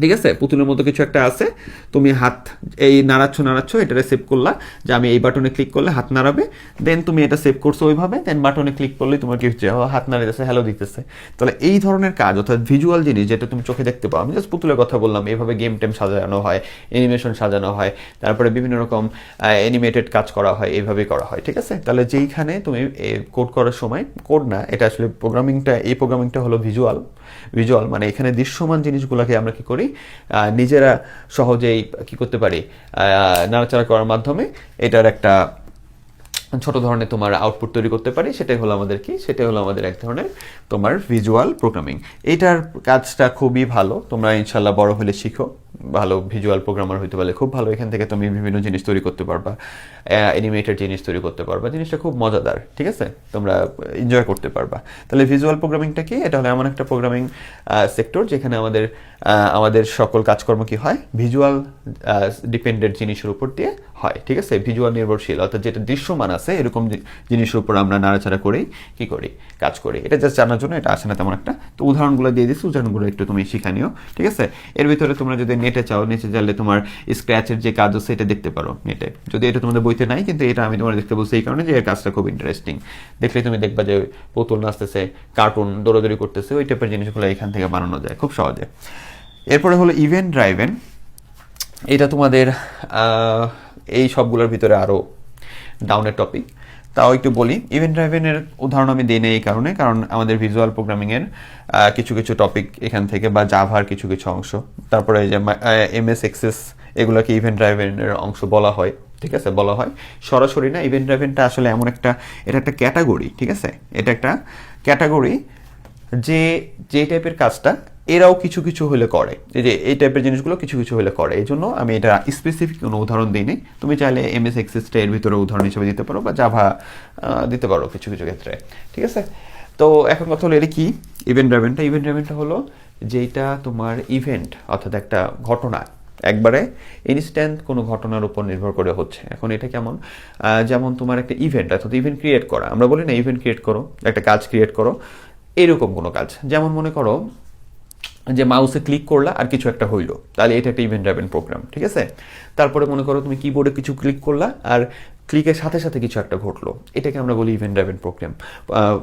ঠিক আছে, পুতুলের মতো কিছু একটা আছে, তুমি হাত এই নাড়াচ্ছ, এটারে সেভ করলা যে আমি এই বাটনে ক্লিক করলে হাত নাড়াবে, দেন তুমি এটা সেভ করছো ওইভাবে, দেন বাটনে ক্লিক করলেই তোমার কি হচ্ছে, হাত নাড়াইতেছে, হ্যালো দিতেছে। তাহলে এই ধরনের কাজ, অর্থাৎ ভিজুয়াল জিনিস যেটা তুমি চোখে দেখতে পাও। আমি জাস্ট পুতুলের কথা বললাম, এইভাবে গেম টেম সাজানো হয়, অ্যানিমেশন সাজানো হয়, তারপরে বিভিন্ন রকম অ্যানিমেটেড কাজ করা হয়, এইভাবেই করা হয়। ঠিক আছে, তাহলে যেইখানে তুমি কোড করার সময়, কোড না এটা আসলে এই প্রোগ্রামিংটা হলো ভিজুয়াল মানে এখানে দৃশ্যমান জিনিসগুলোকে আমরা কি করি, নিজেরা সহজেই কি করতে পারি, নাড়াচাড়া করার মাধ্যমে এটার একটা ছোট ধরনের তোমার আউটপুট তৈরি করতে পারি। সেটাই হলো আমাদের কি, সেটাই হলো আমাদের এক ধরনের তোমার ভিজুয়াল প্রোগ্রামিং। এইটার কাজটা খুবই ভালো, তোমরা ইনশাল্লাহ বড় হলে শিখো, ভালো ভিজুয়াল প্রোগ্রামার হইতে পারলে খুব ভালো। এখান থেকে তুমি বিভিন্ন জিনিস তৈরি করতে পারবা, অ্যানিমেটেড জিনিস তৈরি করতে পারবা, জিনিসটা খুব মজাদার। ঠিক আছে, তোমরা এনজয় করতে পারবা। তাহলে ভিজুয়াল প্রোগ্রামিংটা কি, এটা হলো এমন একটা প্রোগ্রামিং সেক্টর যেখানে আমাদের সকল কাজকর্ম কি হয়, ভিজুয়াল ডিপেন্ডেন্ট জিনিসের উপর দিয়ে হয়। ঠিক আছে, ভিজুয়াল নির্ভরশীল, অর্থাৎ যেটা দৃশ্যমান আছে এরকম জিনিসের উপর আমরা নাড়াচাড়া করেই কি করি, কাজ করি। এটা জাস্ট জানার জন্য, এটা আসে না তেমন একটা। তো উদাহরণগুলো দিয়ে দিচ্ছি, উদাহরণগুলো একটু তুমি শিখা নিও। ঠিক আছে, এর ভিতরে তোমরা যদি নেটে চাইলে তোমার স্ক্র্যাচের যে কাজ আছে এটা দেখতে পারো নেটে, যদি এটা তোমাদের বইতে নাই, কিন্তু এটা আমি তোমার দেখতে বলছি এই কারণে যে এর কাজটা খুব ইন্টারেস্টিং। দেখলে তুমি দেখবা যে পুতুল নাচতেছে, কার্টুন দৌড়াদৌড়ি করতেছে, ওই টাইপের জিনিসগুলো এখান থেকে বানানো যায় খুব সহজে। এরপরে হলো ইভেন্ট ড্রাইভেন। এটা তোমাদের এই সবগুলোর ভিতরে আরও ডাউনের টপিক, তাও একটু বলি। ইভেন্ট ড্রাইভেনের উদাহরণ আমি দিই না এই কারণে, কারণ আমাদের ভিজুয়াল প্রোগ্রামিংয়ের কিছু কিছু টপিক এখান থেকে, বা জাভার কিছু কিছু অংশ, তারপরে এই যে MS এক্সেস, এগুলোকে ইভেন্ট ড্রাইভেনের অংশ বলা হয়। ঠিক আছে, বলা হয় সরাসরি না। ইভেন্ট ড্রাইভেনটা আসলে এমন একটা, এটা একটা ক্যাটাগরি। ঠিক আছে, এটা একটা ক্যাটাগরি যে টাইপের কাজটা এরাও কিছু কিছু হলে করে, এই টাইপের জিনিসগুলো কিছু কিছু হলে করে। এই জন্য আমি এটা স্পেসিফিক কোনো উদাহরণ দিইনি। তুমি চাইলে MS এক্সেসটা এর ভিতরে উদাহরণ হিসেবে দিতে পারো, বা জাভা দিতে পারো কিছু কিছু ক্ষেত্রে। ঠিক আছে, তো এখন কথা হলো এটা কি, ইভেন্ট ড্রাইভেনটা হলো যেটা তোমার ইভেন্ট, অর্থাৎ একটা ঘটনা একবারে ইনস্ট্যান্ট কোনো ঘটনার উপর নির্ভর করে হচ্ছে। এখন এটা কেমন, যেমন তোমার একটা ইভেন্ট, অর্থাৎ ইভেন্ট ক্রিয়েট করা, আমরা বলি না ইভেন্ট ক্রিয়েট করো, একটা কাজ ক্রিয়েট করো, এরকম কোনো কাজ। যেমন মনে করো যে মাউসে ক্লিক করলা আর কিছু একটা হইলো, তাহলে এটা একটা ইভেন্ট ড্রাইভেন প্রোগ্রাম। ঠিক আছে, তারপরে মনে করো তুমি কিবোর্ডে কিছু ক্লিক করলা আর ক্লিকের সাথে সাথে কিছু একটা ঘটলো, এটাকে আমরা বলি ইভেন্ট ড্রাইভেন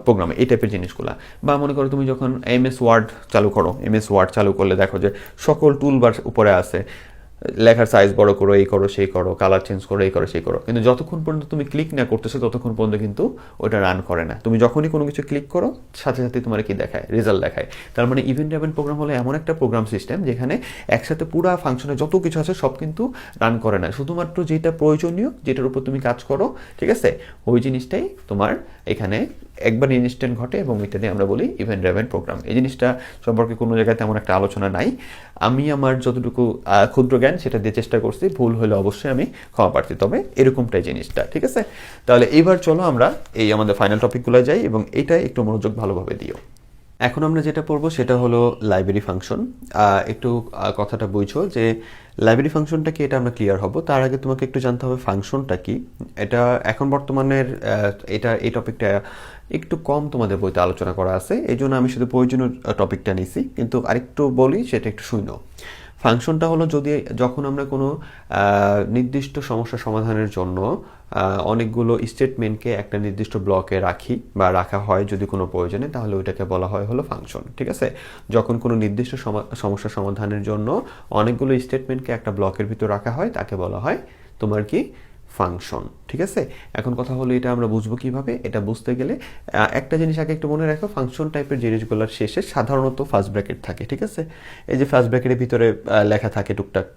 প্রোগ্রাম, এই টাইপের জিনিসগুলা। বা মনে করো তুমি যখন MS ওয়ার্ড চালু করো, MS ওয়ার্ড চালু করলে দেখো যে সকল টুলবার উপরে আছে, লেখার সাইজ বড় করো, এই করো, সেই করো, কালার চেঞ্জ করো, এই করো, সেই করো, কিন্তু যতক্ষণ পর্যন্ত তুমি ক্লিক না করতেছো ততক্ষণ পর্যন্ত কিন্তু ওটা রান করে না। তুমি যখনই কোনো কিছু ক্লিক করো সাথে সাথে তোমার কি দেখায়, রেজাল্ট দেখায়। তার মানে ইভেন্ট ড্রাইভেন প্রোগ্রাম হলো এমন একটা প্রোগ্রাম সিস্টেম যেখানে একসাথে পুরা ফাংশনে যত কিছু আছে সব কিন্তু রান করে না, শুধুমাত্র যেটা প্রয়োজনীয়, যেটার উপর তুমি কাজ করো, ঠিক আছে, ওই জিনিসটাই তোমার এখানে একবার ইনস্ট্যান্ট ঘটে, এবং এটাকে আমরা বলি ইভেন্ট ড্রাইভেন প্রোগ্রাম। এই জিনিসটা সম্পর্কে কোনো জায়গায় তেমন একটা আলোচনা নাই, আমি আমার যতটুকু ক্ষুদ্র জ্ঞান সেটা দিয়ে চেষ্টা করছি, ভুল হলে অবশ্যই আমি ক্ষমা প্রার্থী, তবে এরকমটাই জিনিসটা। ঠিক আছে, তাহলে এইবার চলো আমরা এই আমাদের ফাইনাল টপিকগুলো যাই, এবং এইটাই একটু মনোযোগ ভালোভাবে দিও। এখন আমরা যেটা পড়বো সেটা হলো লাইব্রেরি ফাংশন। একটু কথাটা বুঝো যে লাইব্রেরি ফাংশনটা কি, এটা আমরা ক্লিয়ার হব। তার আগে তোমাকে একটু জানতে হবে ফাংশনটা কি। এটা এখন বর্তমানের এই টপিকটা একটু কম তোমাদের বইতে আলোচনা করা আছে, এই জন্য আমি শুধু প্রয়োজনীয় টপিকটা নিছি, কিন্তু আরেকটু বলি সেটা একটু শুনো। ফাংশনটা হলো যখন আমরা কোনো নির্দিষ্ট সমস্যা সমাধানের জন্য অনেকগুলো স্টেটমেন্টকে একটা নির্দিষ্ট ব্লকে রাখি বা রাখা হয় যদি কোনো প্রয়োজনে, তাহলে ওইটাকে বলা হয় হলো ফাংশন। ঠিক আছে, যখন কোনো নির্দিষ্ট সমস্যা সমাধানের জন্য অনেকগুলো স্টেটমেন্টকে একটা ব্লকের ভিতর রাখা হয় তাকে বলা হয় তোমার কি ফাংশন। ঠিক আছে, এখন কথা হলো এটা আমরা বুঝবো কিভাবে। এটা বুঝতে গেলে একটা জিনিস আগে একটু মনে রাখো, ফাংশন টাইপের জিনিসগুলোর শেষে সাধারণত ফার্স্ট ব্র্যাকেট থাকে। ঠিক আছে, এই যে ফার্স্ট ব্র্যাকেটের ভিতরে লেখা থাকে টুকটাক,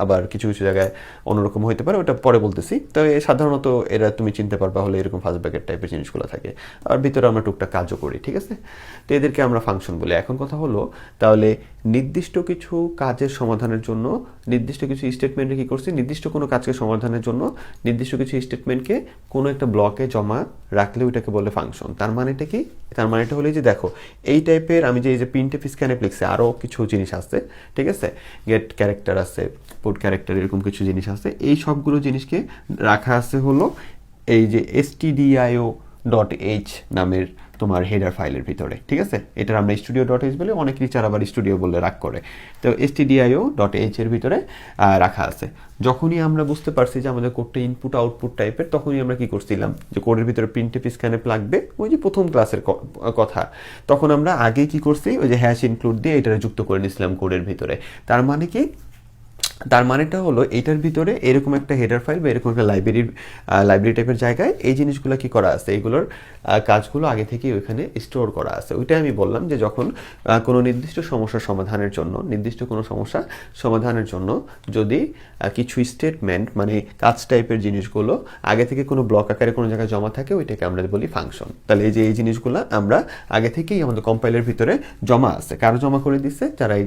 আবার কিছু কিছু জায়গায় অন্যরকম হতে পারে, ওটা পরে বলতেছি। তো সাধারণত এরা তুমি চিনতে পারবা হলে এরকম ফার্স্ট ব্র্যাকেট টাইপের জিনিসগুলো থাকে, আর ভিতরে আমরা টুকটাক কাজও করি। ঠিক আছে, তো এদেরকে আমরা ফাংশন বলি। এখন কথা হলো তাহলে নির্দিষ্ট কিছু কাজের সমাধানের জন্য নির্দিষ্ট কিছু স্টেটমেন্টে কী করছি, নির্দিষ্ট কোনো কাজকে সমাধানের জন্য নির্দিষ্ট কিছু স্টেটমেন্টকে কোনো একটা ব্লকে জমা রাখলে ওইটাকে বলে ফাংশন। তার মানেটা কি? তার মানেটা হলো যে দেখো এই টাইপের আমি যে প্রিন্টএফ স্ক্যানএফ লিখছি, আরও কিছু জিনিস আছে। ঠিক আছে, গেট ক্যারেক্টার আছে, পুট ক্যারেক্টার, এরকম কিছু জিনিস আছে। এই সবগুলো জিনিসকে রাখা আছে হলো এই যে stdio.h নামের তোমার হেডার ফাইলের ভিতরে। ঠিক আছে, এটার আমরা studio.h বলে, অনেক টিচার আবার স্টুডিও বলে রাগ করে। তো stdio.h এর ভিতরে রাখা আছে। যখনই আমরা বুঝতে পারছি যে আমাদের কোডটা ইনপুট আউটপুট টাইপের, তখনই আমরা কি করছিলাম যে কোডের ভিতরে প্রিন্টএফ স্ক্যানএফ লাগবে, ওই যে প্রথম ক্লাসের কথা। তখন আমরা আগে কি করছি, ওই যে হ্যাশ ইনক্লুড দিয়ে এটা যুক্ত করে নিয়েছিলাম কোডের ভিতরে। তার মানে কি, তার মানেটা হলো এটার ভিতরে এরকম একটা হেডার ফাইল বা এরকম একটা লাইব্রেরি টাইপের জায়গায় এই জিনিসগুলো কি করা আছে, এগুলোর কাজগুলো আগে থেকেই ওইখানে স্টোর করা আছে। ওইটাই আমি বললাম যে যখন কোনো নির্দিষ্ট সমস্যা সমাধানের জন্য যদি কিছু স্টেটমেন্ট মানে কাজ টাইপের জিনিসগুলো আগে থেকে কোনো ব্লক আকারে কোনো জায়গায় জমা থাকে, ওইটাকে আমরা বলি ফাংশন। তাহলে এই যে এই জিনিসগুলো আমরা আগে থেকেই আমাদের কম্পাইলের ভিতরে জমা আছে। কারো জমা করে দিচ্ছে, যারা এই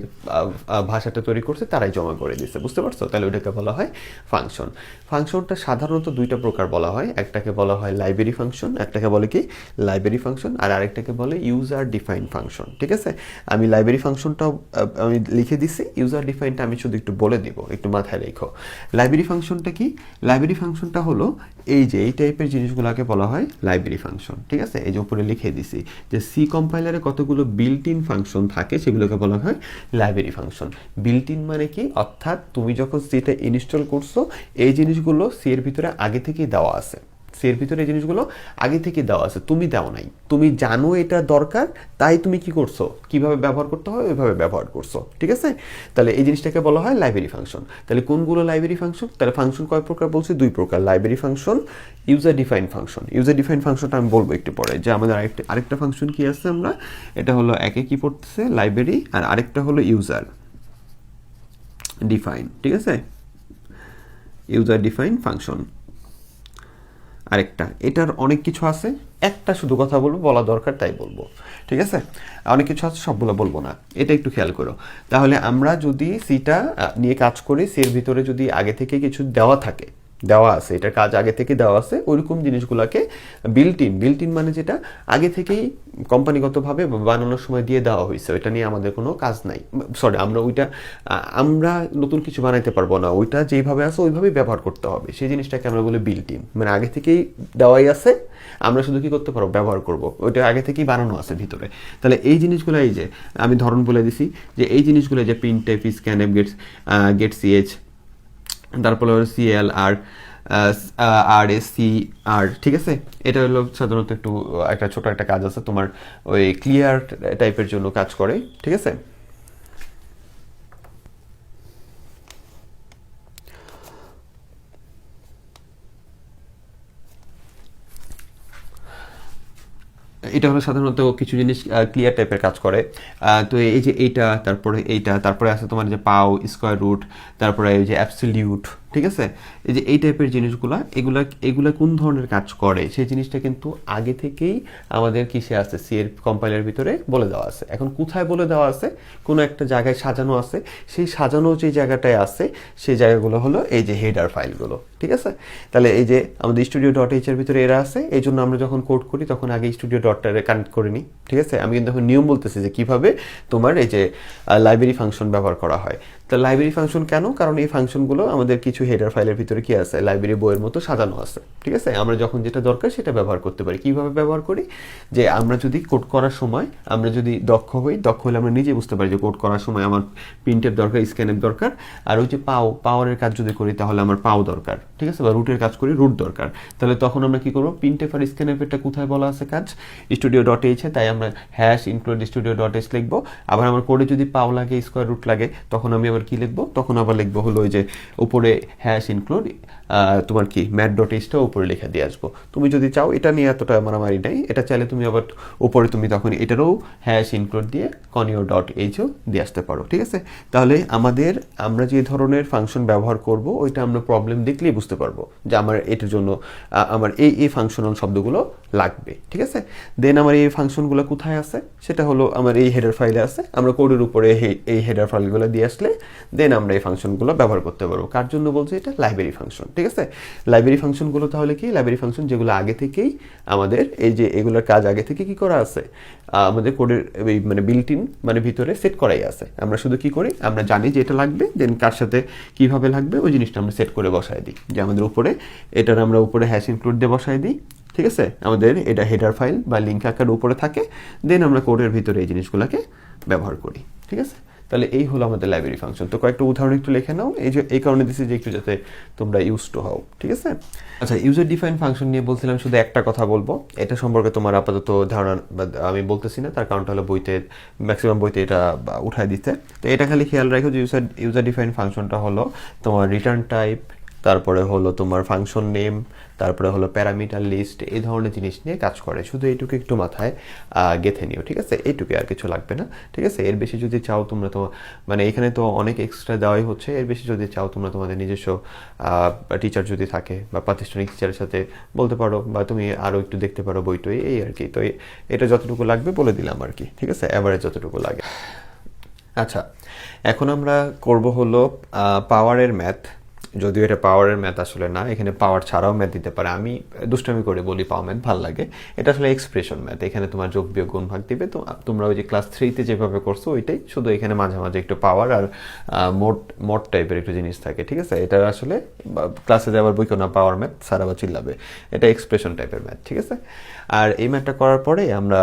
ভাষাটা তৈরি করছে তারাই জমা করে দিচ্ছে। বুঝতে পারছো? তাহলে ওইটাকে বলা হয় ফাংশন। ফাংশনটা সাধারণত দুইটা প্রকার বলা হয়, একটাকে বলা হয় লাইব্রেরি ফাংশন, একটাকে বলে কি লাইব্রেরি ফাংশন, আর আরেকটাকে বলে ইউজার ডিফাইন ফাংশন। ঠিক আছে, আমি লাইব্রেরি ফাংশনটাও আমি লিখে দিছি, ইউজার ডিফাইনটা আমি শুধু একটু বলে দিব, একটু মাথায় রেখো। লাইব্রেরি ফাংশনটা কি? লাইব্রেরি ফাংশনটা হলো এই যে এই টাইপের জিনিসগুলোকে বলা হয় লাইব্রেরি ফাংশন। ঠিক আছে, এই যে উপরে লিখে দিছি যে সি কম্পাইলারে কতগুলো বিল্ট ইন ফাংশন থাকে, সেগুলোকে বলা হয় লাইব্রেরি ফাংশন। বিল্ট ইন মানে কি, অর্থাৎ তুমি যখন সিটা ইনস্টল করছো এই জিনিসগুলো সি এর ভিতরে আগে থেকেই দেওয়া আছে। সি এর ভিতরে এই জিনিসগুলো আগে থেকে দেওয়া আছে, তুমি দাও নাই, তুমি জানো এটা দরকার, তাই তুমি কি করছো, কিভাবে ব্যবহার করতে হয় ওইভাবে ব্যবহার করছো। ঠিক আছে, তাহলে এই জিনিসটাকে বলা হয় লাইব্রেরি ফাংশন। তাহলে কোনগুলো লাইব্রেরি ফাংশন? তাহলে ফাংশন কয় প্রকার বলছি? দুই প্রকার, library function, user define function. User define ফাংশনটা আমি বলবো একটু পরে, যে আমাদের আরেকটা ফাংশন কি আছে, আমরা এটা হলো একে কি পড়তেছে লাইব্রেরি, আর আরেকটা হলো ইউজার ডিফাইন। ঠিক আছে, ইউজার ডিফাইন ফাংশন আরেকটা। এটার অনেক কিছু আছে, একটা শুধু কথা বলবো, বলা দরকার তাই বলবো। ঠিক আছে, অনেক কিছু আছে, সবগুলো বলবো না, এটা একটু খেয়াল করো। তাহলে আমরা যদি সিটা নিয়ে কাজ করি, সির ভিতরে যদি আগে থেকে কিছু দেওয়া আছে, এটার কাজ আগে থেকে দেওয়া আছে, ওইরকম জিনিসগুলোকে বিল্ট ইন মানে যেটা আগে থেকেই কোম্পানিগতভাবে বানানোর সময় দিয়ে দেওয়া হয়েছে, ওইটা নিয়ে আমাদের কোনো কাজ নাই। সরি, আমরা নতুন কিছু বানাইতে পারবো না, ওইটা যেইভাবে আছে ওইভাবেই ব্যবহার করতে হবে। সেই জিনিসটাকে আমরা বলি বিল্ট ইন, মানে আগে থেকেই দেওয়াই আছে, আমরা শুধু কি করতে পারবো, ব্যবহার করব, ওইটা আগে থেকেই বানানো আছে ভিতরে। তাহলে এই জিনিসগুলো, এই যে আমি ধরন বলে দিছি যে এই জিনিসগুলো যে প্রিন্টএফ স্ক্যানএফ গেট সিএচ, তারপরে সিএল আর এস সি আর। ঠিক আছে, এটা হলো সাধারণত একটা ছোট একটা কাজ আছে তোমার, ওই ক্লিয়ার টাইপের জন্য কাজ করে। ঠিক আছে, এটা হলো সাধারণত কিছু জিনিস ক্লিয়ার টাইপের কাজ করে। তো এই যে এইটা, তারপরে আছে তোমার যে পাও, স্কোয়ার রুট, তারপরে এই যে অ্যাবসলিউট, ঠিক আছে? এই যে এই টাইপের জিনিসগুলা এগুলা এগুলা কোন ধরনের কাজ করে সেই জিনিসটা কিন্তু আগে থেকেই আমাদের কিসে আছে, সি এর কম্পাইলার ভিতরে বলে দেওয়া আছে। এখন কোথায় বলে দেওয়া আছে? কোনো একটা জায়গায় সাজানো আছে, সেই সাজানো যে জায়গাটায় আছে সেই জায়গাগুলো হলো এই যে হেডার ফাইলগুলো। ঠিক আছে? তাহলে এই যে আমাদের স্টুডিও ডট এইচ এর ভিতরে এরা আছে, এই জন্য আমরা যখন কোড করি তখন আগে স্টুডিও ডটটারে কানেক্ট করে নিই। ঠিক আছে? আমি কিন্তু এখন নিয়ম বলতেছি যে কিভাবে তোমার এই যে লাইব্রেরি ফাংশন ব্যবহার করা হয়। তো লাইব্রেরি ফাংশন কেন? কারণ এই ফাংশনগুলো আমাদের কিছু হেডার ফাইলের ভিতরে কি আছে, লাইব্রেরি বইয়ের মতো সাজানো আছে। ঠিক আছে? আমরা যখন যেটা দরকার সেটা ব্যবহার করতে পারি। কিভাবে ব্যবহার করি? যে আমরা যদি কোড করার সময় আমরা যদি দক্ষ হলে আমরা নিজে বুঝতে পারি যে কোড করার সময় আমার প্রিন্টের দরকার, স্ক্যানের দরকার, আর ওই যে পাওয়ারের কাজ যদি করি তাহলে আমার পাও দরকার। ঠিক আছে? বা রুটের কাজ করি, রুট দরকার। তাহলে তখন আমরা কি করবো, প্রিন্টএফ আর স্ক্যানএফটা কোথায় বলা আছে কাজ, স্টুডিও ডট এইচ এ, তাই আমরা hash include studio dot H লিখবো। আবার আমার কোডে যদি পাও লাগে, স্কোয়ার রুট লাগে, তখন আমি আবার কি লিখবো, তখন আবার লিখবো হলো ওই যে উপরে হ্যাশ ইনক্লুড তোমার কি ম্যাট ডট এইচটা উপরে লিখে দিয়ে আসবো। তুমি যদি চাও, এটা নিয়ে এতটা মারামারি নাই, এটা চাইলে তুমি আবার উপরে তুমি তখন এটারও হ্যাশ ইনক্লুড দিয়ে কনিও ডট এইচও দিয়ে আসতে পারো। ঠিক আছে? তাহলে আমরা যে ধরনের ফাংশন ব্যবহার করব ওইটা আমরা প্রবলেম দেখলেই বুঝতে পারবো যে আমার এটার জন্য আমার এই ফাংশনাল শব্দগুলো লাগবে। ঠিক আছে? দেন আমার এই ফাংশনগুলো কোথায় আছে, সেটা হলো আমার এই হেডার ফাইলে আছে। আমরা কোডের উপরে এই হেডার ফাইলগুলো দিয়ে আসলে দেন আমরা এই ফাংশনগুলো ব্যবহার করতে পারবো। কার জন্য বলছি? এটা লাইব্রেরি ফাংশন। ঠিক আছে? লাইব্রেরি ফাংশনগুলো তাহলে কি, লাইব্রেরি ফাংশন যেগুলো আগে থেকেই আমাদের এই যে এগুলোর কাজ আগে থেকে কি করা আছে, আমাদের কোডের মানে বিল্ট ইন মানে ভিতরে সেট করাই আছে। আমরা শুধু কি করি, আমরা জানি যে এটা লাগবে, দেন কার সাথে কিভাবে লাগবে ওই জিনিসটা আমরা সেট করে বসায় দিই। যে আমাদের উপরে এটার আমরা উপরে হ্যাশ ইনক্লুড দিয়ে বসায় দিই। ঠিক আছে? আমাদের এটা হেডার ফাইল বা লিঙ্ক আকার উপরে থাকে, দেন আমরা কোডের ভিতরে এই জিনিসগুলোকে ব্যবহার করি। ঠিক আছে? তাহলে এই হলো আমাদের লাইব্রেরি ফাংশন। তো কয়েকটা উদাহরণ একটু লিখে নাও, এই কারণে দিচ্ছি যে একটু যাতে তোমরা ইউজ টু হও। ঠিক আছে? আচ্ছা, ইউজার ডিফাইন ফাংশন নিয়ে বলছিলাম, শুধু একটা কথা বলবো, এটা সম্পর্কে তোমার আপাতত ধারণা আমি বলতেছি না, তার কারণটা হলো বইতে ম্যাক্সিমাম বইতে এটা উঠায় দিতে। তো এটা খালি খেয়াল রাখো যে ইউজার ডিফাইন ফাংশনটা হলো তোমার রিটার্ন টাইপ, তারপরে হলো তোমার ফাংশন নেম, তারপরে হলো প্যারামিটার লিস্ট, এই ধরনের জিনিস নিয়ে কাজ করে। শুধু এইটুকু একটু মাথায় গেঁথে নিও। ঠিক আছে? এইটুকু, আর কিছু লাগবে না। ঠিক আছে? এর বেশি যদি চাও তোমরা তো মানে এখানে তো অনেক এক্সট্রা দেওয়াই হচ্ছে, এর বেশি যদি চাও তোমরা তোমাদের নিজস্ব টিচার যদি থাকে বা প্রাতিষ্ঠানিক টিচারের সাথে বলতে পারো, বা তুমি আরও একটু দেখতে পারো বইটই, এই আর কি। তো এটা যতটুকু লাগবে বলে দিলাম আর কি। ঠিক আছে? অ্যাভারেজ যতটুকু লাগে। আচ্ছা, এখন আমরা করব হলো পাওয়ারের ম্যাথ। যদিও এটা পাওয়ারের ম্যাথ আসলে না, এখানে পাওয়ার ছাড়াও ম্যাথ দিতে পারে। আমি দুষ্টামি করে বলি পাওয়ার ম্যাথ ভালো লাগে। এটা আসলে এক্সপ্রেশন ম্যাথ, এখানে তোমার যোগ বিয়োগ গুণ ভাগ দিবে। তো তোমরা ওই যে ক্লাস 3-তে যেভাবে করছো ওইটাই, শুধু এখানে মাঝে মাঝে একটু পাওয়ার আর মোট টাইপের একটু জিনিস থাকে। ঠিক আছে? এটা আসলে ক্লাসে যাবার বই কেউ না পাওয়ার ম্যাথ, স্যার আবার চিল্লাবে। এটা এক্সপ্রেশন টাইপের ম্যাথ। ঠিক আছে? আর এই ম্যাথটা করার পরে আমরা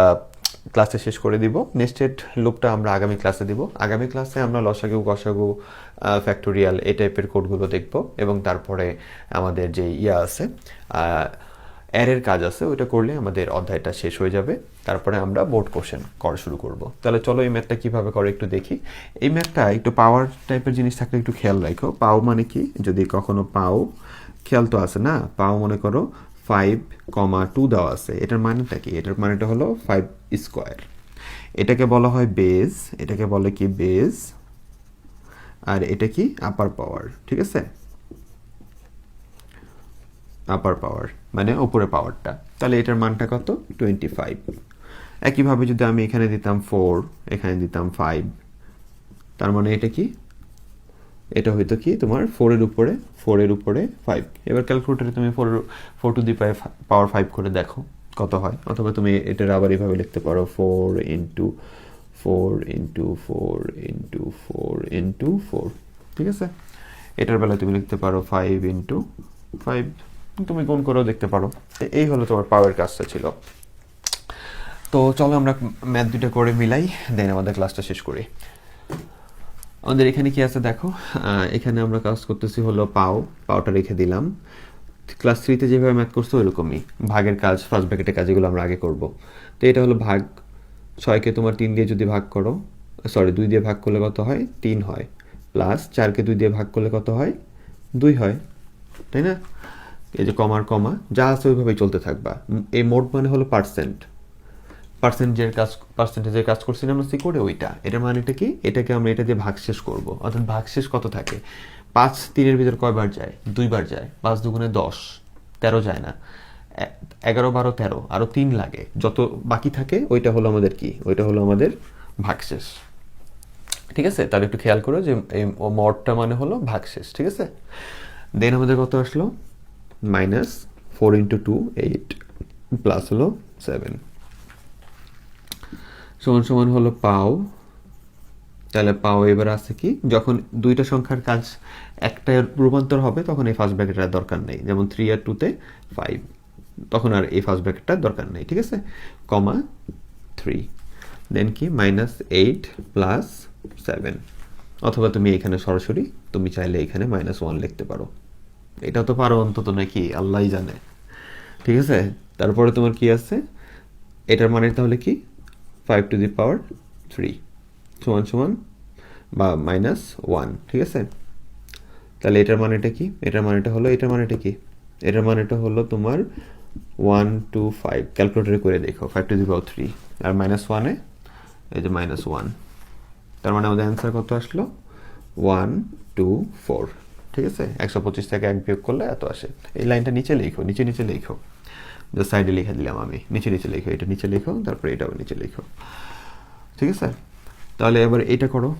ক্লাসে শেষ করে দিব। নেক্সটেড লুপটা আমরা আগামী ক্লাসে দিব। আগামী ক্লাসে আমরা লসাগু, গসাগু, ফ্যাক্টোরিয়াল এই টাইপের কোডগুলো দেখব, এবং তারপরে আমাদের যে আছে অ্যারের কাজ আছে, ওইটা করলে আমাদের অধ্যায়টা শেষ হয়ে যাবে। তারপরে আমরা বোর্ড কোশ্চেন করা শুরু করব। তাহলে চলো এই ম্যাথটা কীভাবে করে একটু দেখি। এই ম্যাথটা একটু পাওয়ার টাইপের জিনিস থাকলে একটু খেয়াল রাখো। পাও মানে কি, যদি কখনো পাও, খেয়াল তো আছে না, পাও মনে করো 5,2 দেওয়া আছে, এটার মানেটা কি? এটার মানেটা হলো 5 স্কোয়ার। এটাকে বলা হয় বেজ, এটাকে বলে কি বেজ, আর এটা কি আপার পাওয়ার। ঠিক আছে? আপার পাওয়ার মানে উপরে পাওয়ারটা। তাহলে এটার মানটা কত? 25। একইভাবে যদি আমি এখানে দিতাম 4, এখানে দিতাম 5, তার মানে এটা কি, এটা হয়তো কি তোমার 4 এর উপরে 5। এবার ক্যালকুলেটরে তুমি 4 টু দি পাওয়ার 5 করে দেখো কত হয়। অথবা তুমি এটার আবার এইভাবে লিখতে পারো 4 ইন্টু 4 ইন্টু 4 ইন্টু 4 ইন্টু 4। ঠিক আছে? এটার বেলায় তুমি লিখতে পারো 5 ইন্টু 5, তুমি গুণ করেও দেখতে পারো। এই হলো তোমার পাওয়ার কাজটা ছিল। তো চলো আমরা ম্যাথ দুটো করে মিলাই, দেন আমাদের ক্লাসটা শেষ করি। আমাদের এখানে কি আছে দেখো, এখানে আমরা কাজ করতেছি হলো পাওটা রেখে দিলাম। ক্লাস 3-তে যেভাবে ম্যাথ করছো ওইরকমই ভাগের কাজ, ফার্স্ট ব্র্যাকেটের কাজ, এগুলো আমরা আগে করব। তো এটা হলো ভাগ। 6কে তোমার 3 দিয়ে যদি ভাগ করো, 2 দিয়ে ভাগ করলে কত হয়? 3 হয়। প্লাস 4কে 2 দিয়ে ভাগ করলে কত হয়? 2 হয়। তাই না? এই যে কমার কমা যা আছে ওইভাবেই চলতে থাকবা। এই মোট মানে হলো পার্সেন্ট, পার্সেন্টেজের কাজ করছি না আমরা সি করে ওইটা, এটার মানেটা কি, এটাকে আমরা এটা দিয়ে ভাগশেষ করব, অর্থাৎ ভাগশেষ কত থাকে, 5 3-এর ভিতর কয়বার যায়, 2বার যায়, 5 দুগুণে 10, 13 যায় না, 11 12 13, আরো 3 লাগে, যত বাকি থাকে ওইটা হলো আমাদের কি, ওইটা হলো আমাদের ভাগশেষ। ঠিক আছে, তাহলে একটু খেয়াল করো যে এই মডটা মানে হলো ভাগশেষ। ঠিক আছে, দেন আমাদের কত আসলো, -4 × 2 8 প্লাস হলো 7 সমান সমান হলো পাও। তাহলে পাও এবার আছে কি, যখন দুইটা সংখ্যার কাজ একটা রূপান্তর হবে তখন এই ফার্স্ট ব্র্যাকেটের দরকার নেই, যেমন 3 আর 2-তে 5, তখন আর এই ফার্স্ট ব্র্যাকেটটার দরকার নেই। ঠিক আছে, কমা 3, দেন কি -8 প্লাস 7, অথবা তুমি এখানে সরাসরি তুমি চাইলে এখানে -1 লিখতে পারো, এটা তো পারো অন্তত নাকি, আল্লাহই জানে। ঠিক আছে, তারপরে তোমার কি আছে, এটার মানে তাহলে কি 5⁻³ সমান সমান বা -1। ঠিক আছে, তাহলে এটার মানেটা কি, এটার মানেটা হলো, এটার মানেটা কি, এটার মানেটা হলো তোমার 1 2 5, ক্যালকুলেটরে করে দেখো, 5⁻³ আর -1-এ এই যে -1, তার মানে আমাদের অ্যান্সার কত আসলো, 1 2 4। ঠিক আছে, 125 থেকে 1 বিয়োগ করলে এত আসে। এই লাইনটা নিচে লিখো, নিচে নিচে লিখো, সাইডে লিখে দিলাম আমি, নিচে নিচে লিখো, এটা নিচে লিখো, তারপরে এটাও নিচে লিখো। ঠিক আছে, তাহলে এবার এটা করো,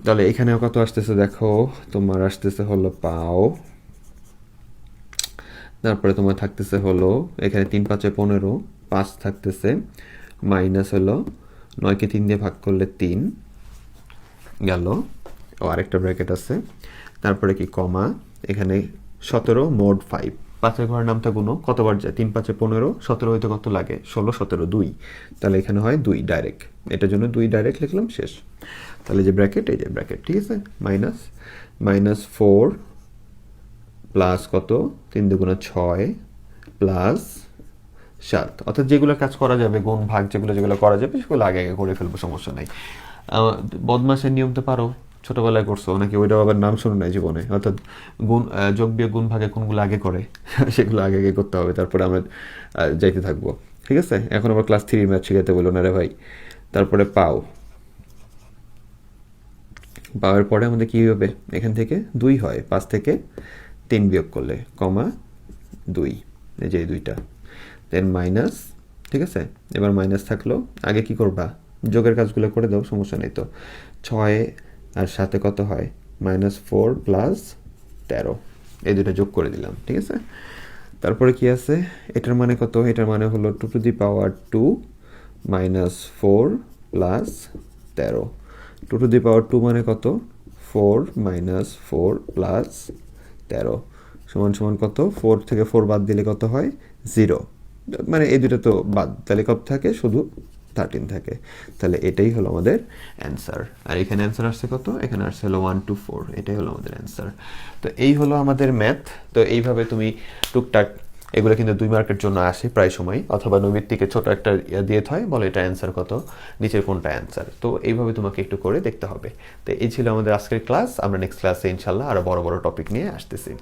তাহলে এখানেও কত আসতেছে দেখো, তোমার আসতেছে হলো পাও, তারপরে তোমার থাকতেছে হলো এখানে 3 5 15, 5 থাকতেছে, মাইনাস হলো 9-কে 3 দিয়ে ভাগ করলে 3 গেল, ও আরেকটা ব্র্যাকেট আছে, তারপরে কি কমা, এখানে 17 মোড 5, 5-এর ঘরের নামটা গুনো, কতবার যায়, 3 5 15, 17 হইতে কত লাগে, 16 17 2, তাহলে এখানে হয় 2 ডাইরেক্ট, এটার জন্য 2 ডাইরেক্ট লিখলাম, শেষ। তাহলে যে ব্র্যাকেট, এই যে ব্র্যাকেট। ঠিক আছে, -4 প্লাস কত, 3 2 6 প্লাস 7, অর্থাৎ যেগুলো কাজ করা যাবে, গুণ ভাগ যেগুলো যেগুলো করা যাবে সেগুলো আগে আগে করে ফেলবো, সমস্যা নাই। বদমাসের নিয়ম তো পারো, ছোটবেলায় করছো নাকি, ওইটা আবার নাম শুনে নাই জীবনে, অর্থাৎ গুণ যোগ বিয়োগ গুণ ভাগে কোনগুলো আগে করে সেগুলো আগে আগে করতে হবে, তারপরে আমরা যাইতে থাকবো। ঠিক আছে, এখন আবার ক্লাস 3 ম্যাথ শিখাতে বলো না রে ভাই। তারপরে পাওয়ার পরে আমাদের কি হবে, এখান থেকে 2 হয়, 5 থেকে 3 বিয়োগ করলে, কমা 2, এই যে 2টা, দেন মাইনাস। ঠিক আছে, এবার মাইনাস থাকলো, আগে কি করবা, যোগের কাজগুলো করে দাও, সমস্যা নেই তো। 6 আর 7 কত হয়, -4 প্লাস 13, এই দুটো যোগ করে দিলাম। ঠিক আছে, তারপরে কি আছে, এটার মানে কত, এটার মানে হলো 2⁻2 -4 প্লাস 13, 2⁻2 মানে কত, 4 -4 প্লাস 13 সমান সমান কত, 4 থেকে 4 বাদ দিলে কত হয়, 0, মানে এই দুটো তো বাদ, তাহলে কত থাকে, শুধু 13 থাকে। তাহলে এটাই হলো আমাদের অ্যান্সার। আর এখানে অ্যান্সার আসছে কত, এখানে আসছে হলো 1 2 4, এটাই হলো আমাদের অ্যান্সার। তো এই হলো আমাদের ম্যাথ। তো এইভাবে তুমি টুকটাক, এগুলো কিন্তু 2 মার্কের জন্য আসে প্রায় সময়, অথবা নৈমিত্তিকে ছোট একটা দিয়ে হয়, বলে এটা অ্যান্সার কত, নিচের কোনটা অ্যান্সার। তো এইভাবে তোমাকে একটু করে দেখতে হবে। তো এই ছিল আমাদের আজকের ক্লাস। আমরা নেক্সট ক্লাসে ইনশাল্লাহ আরো বড় বড় টপিক নিয়ে আসতেছি।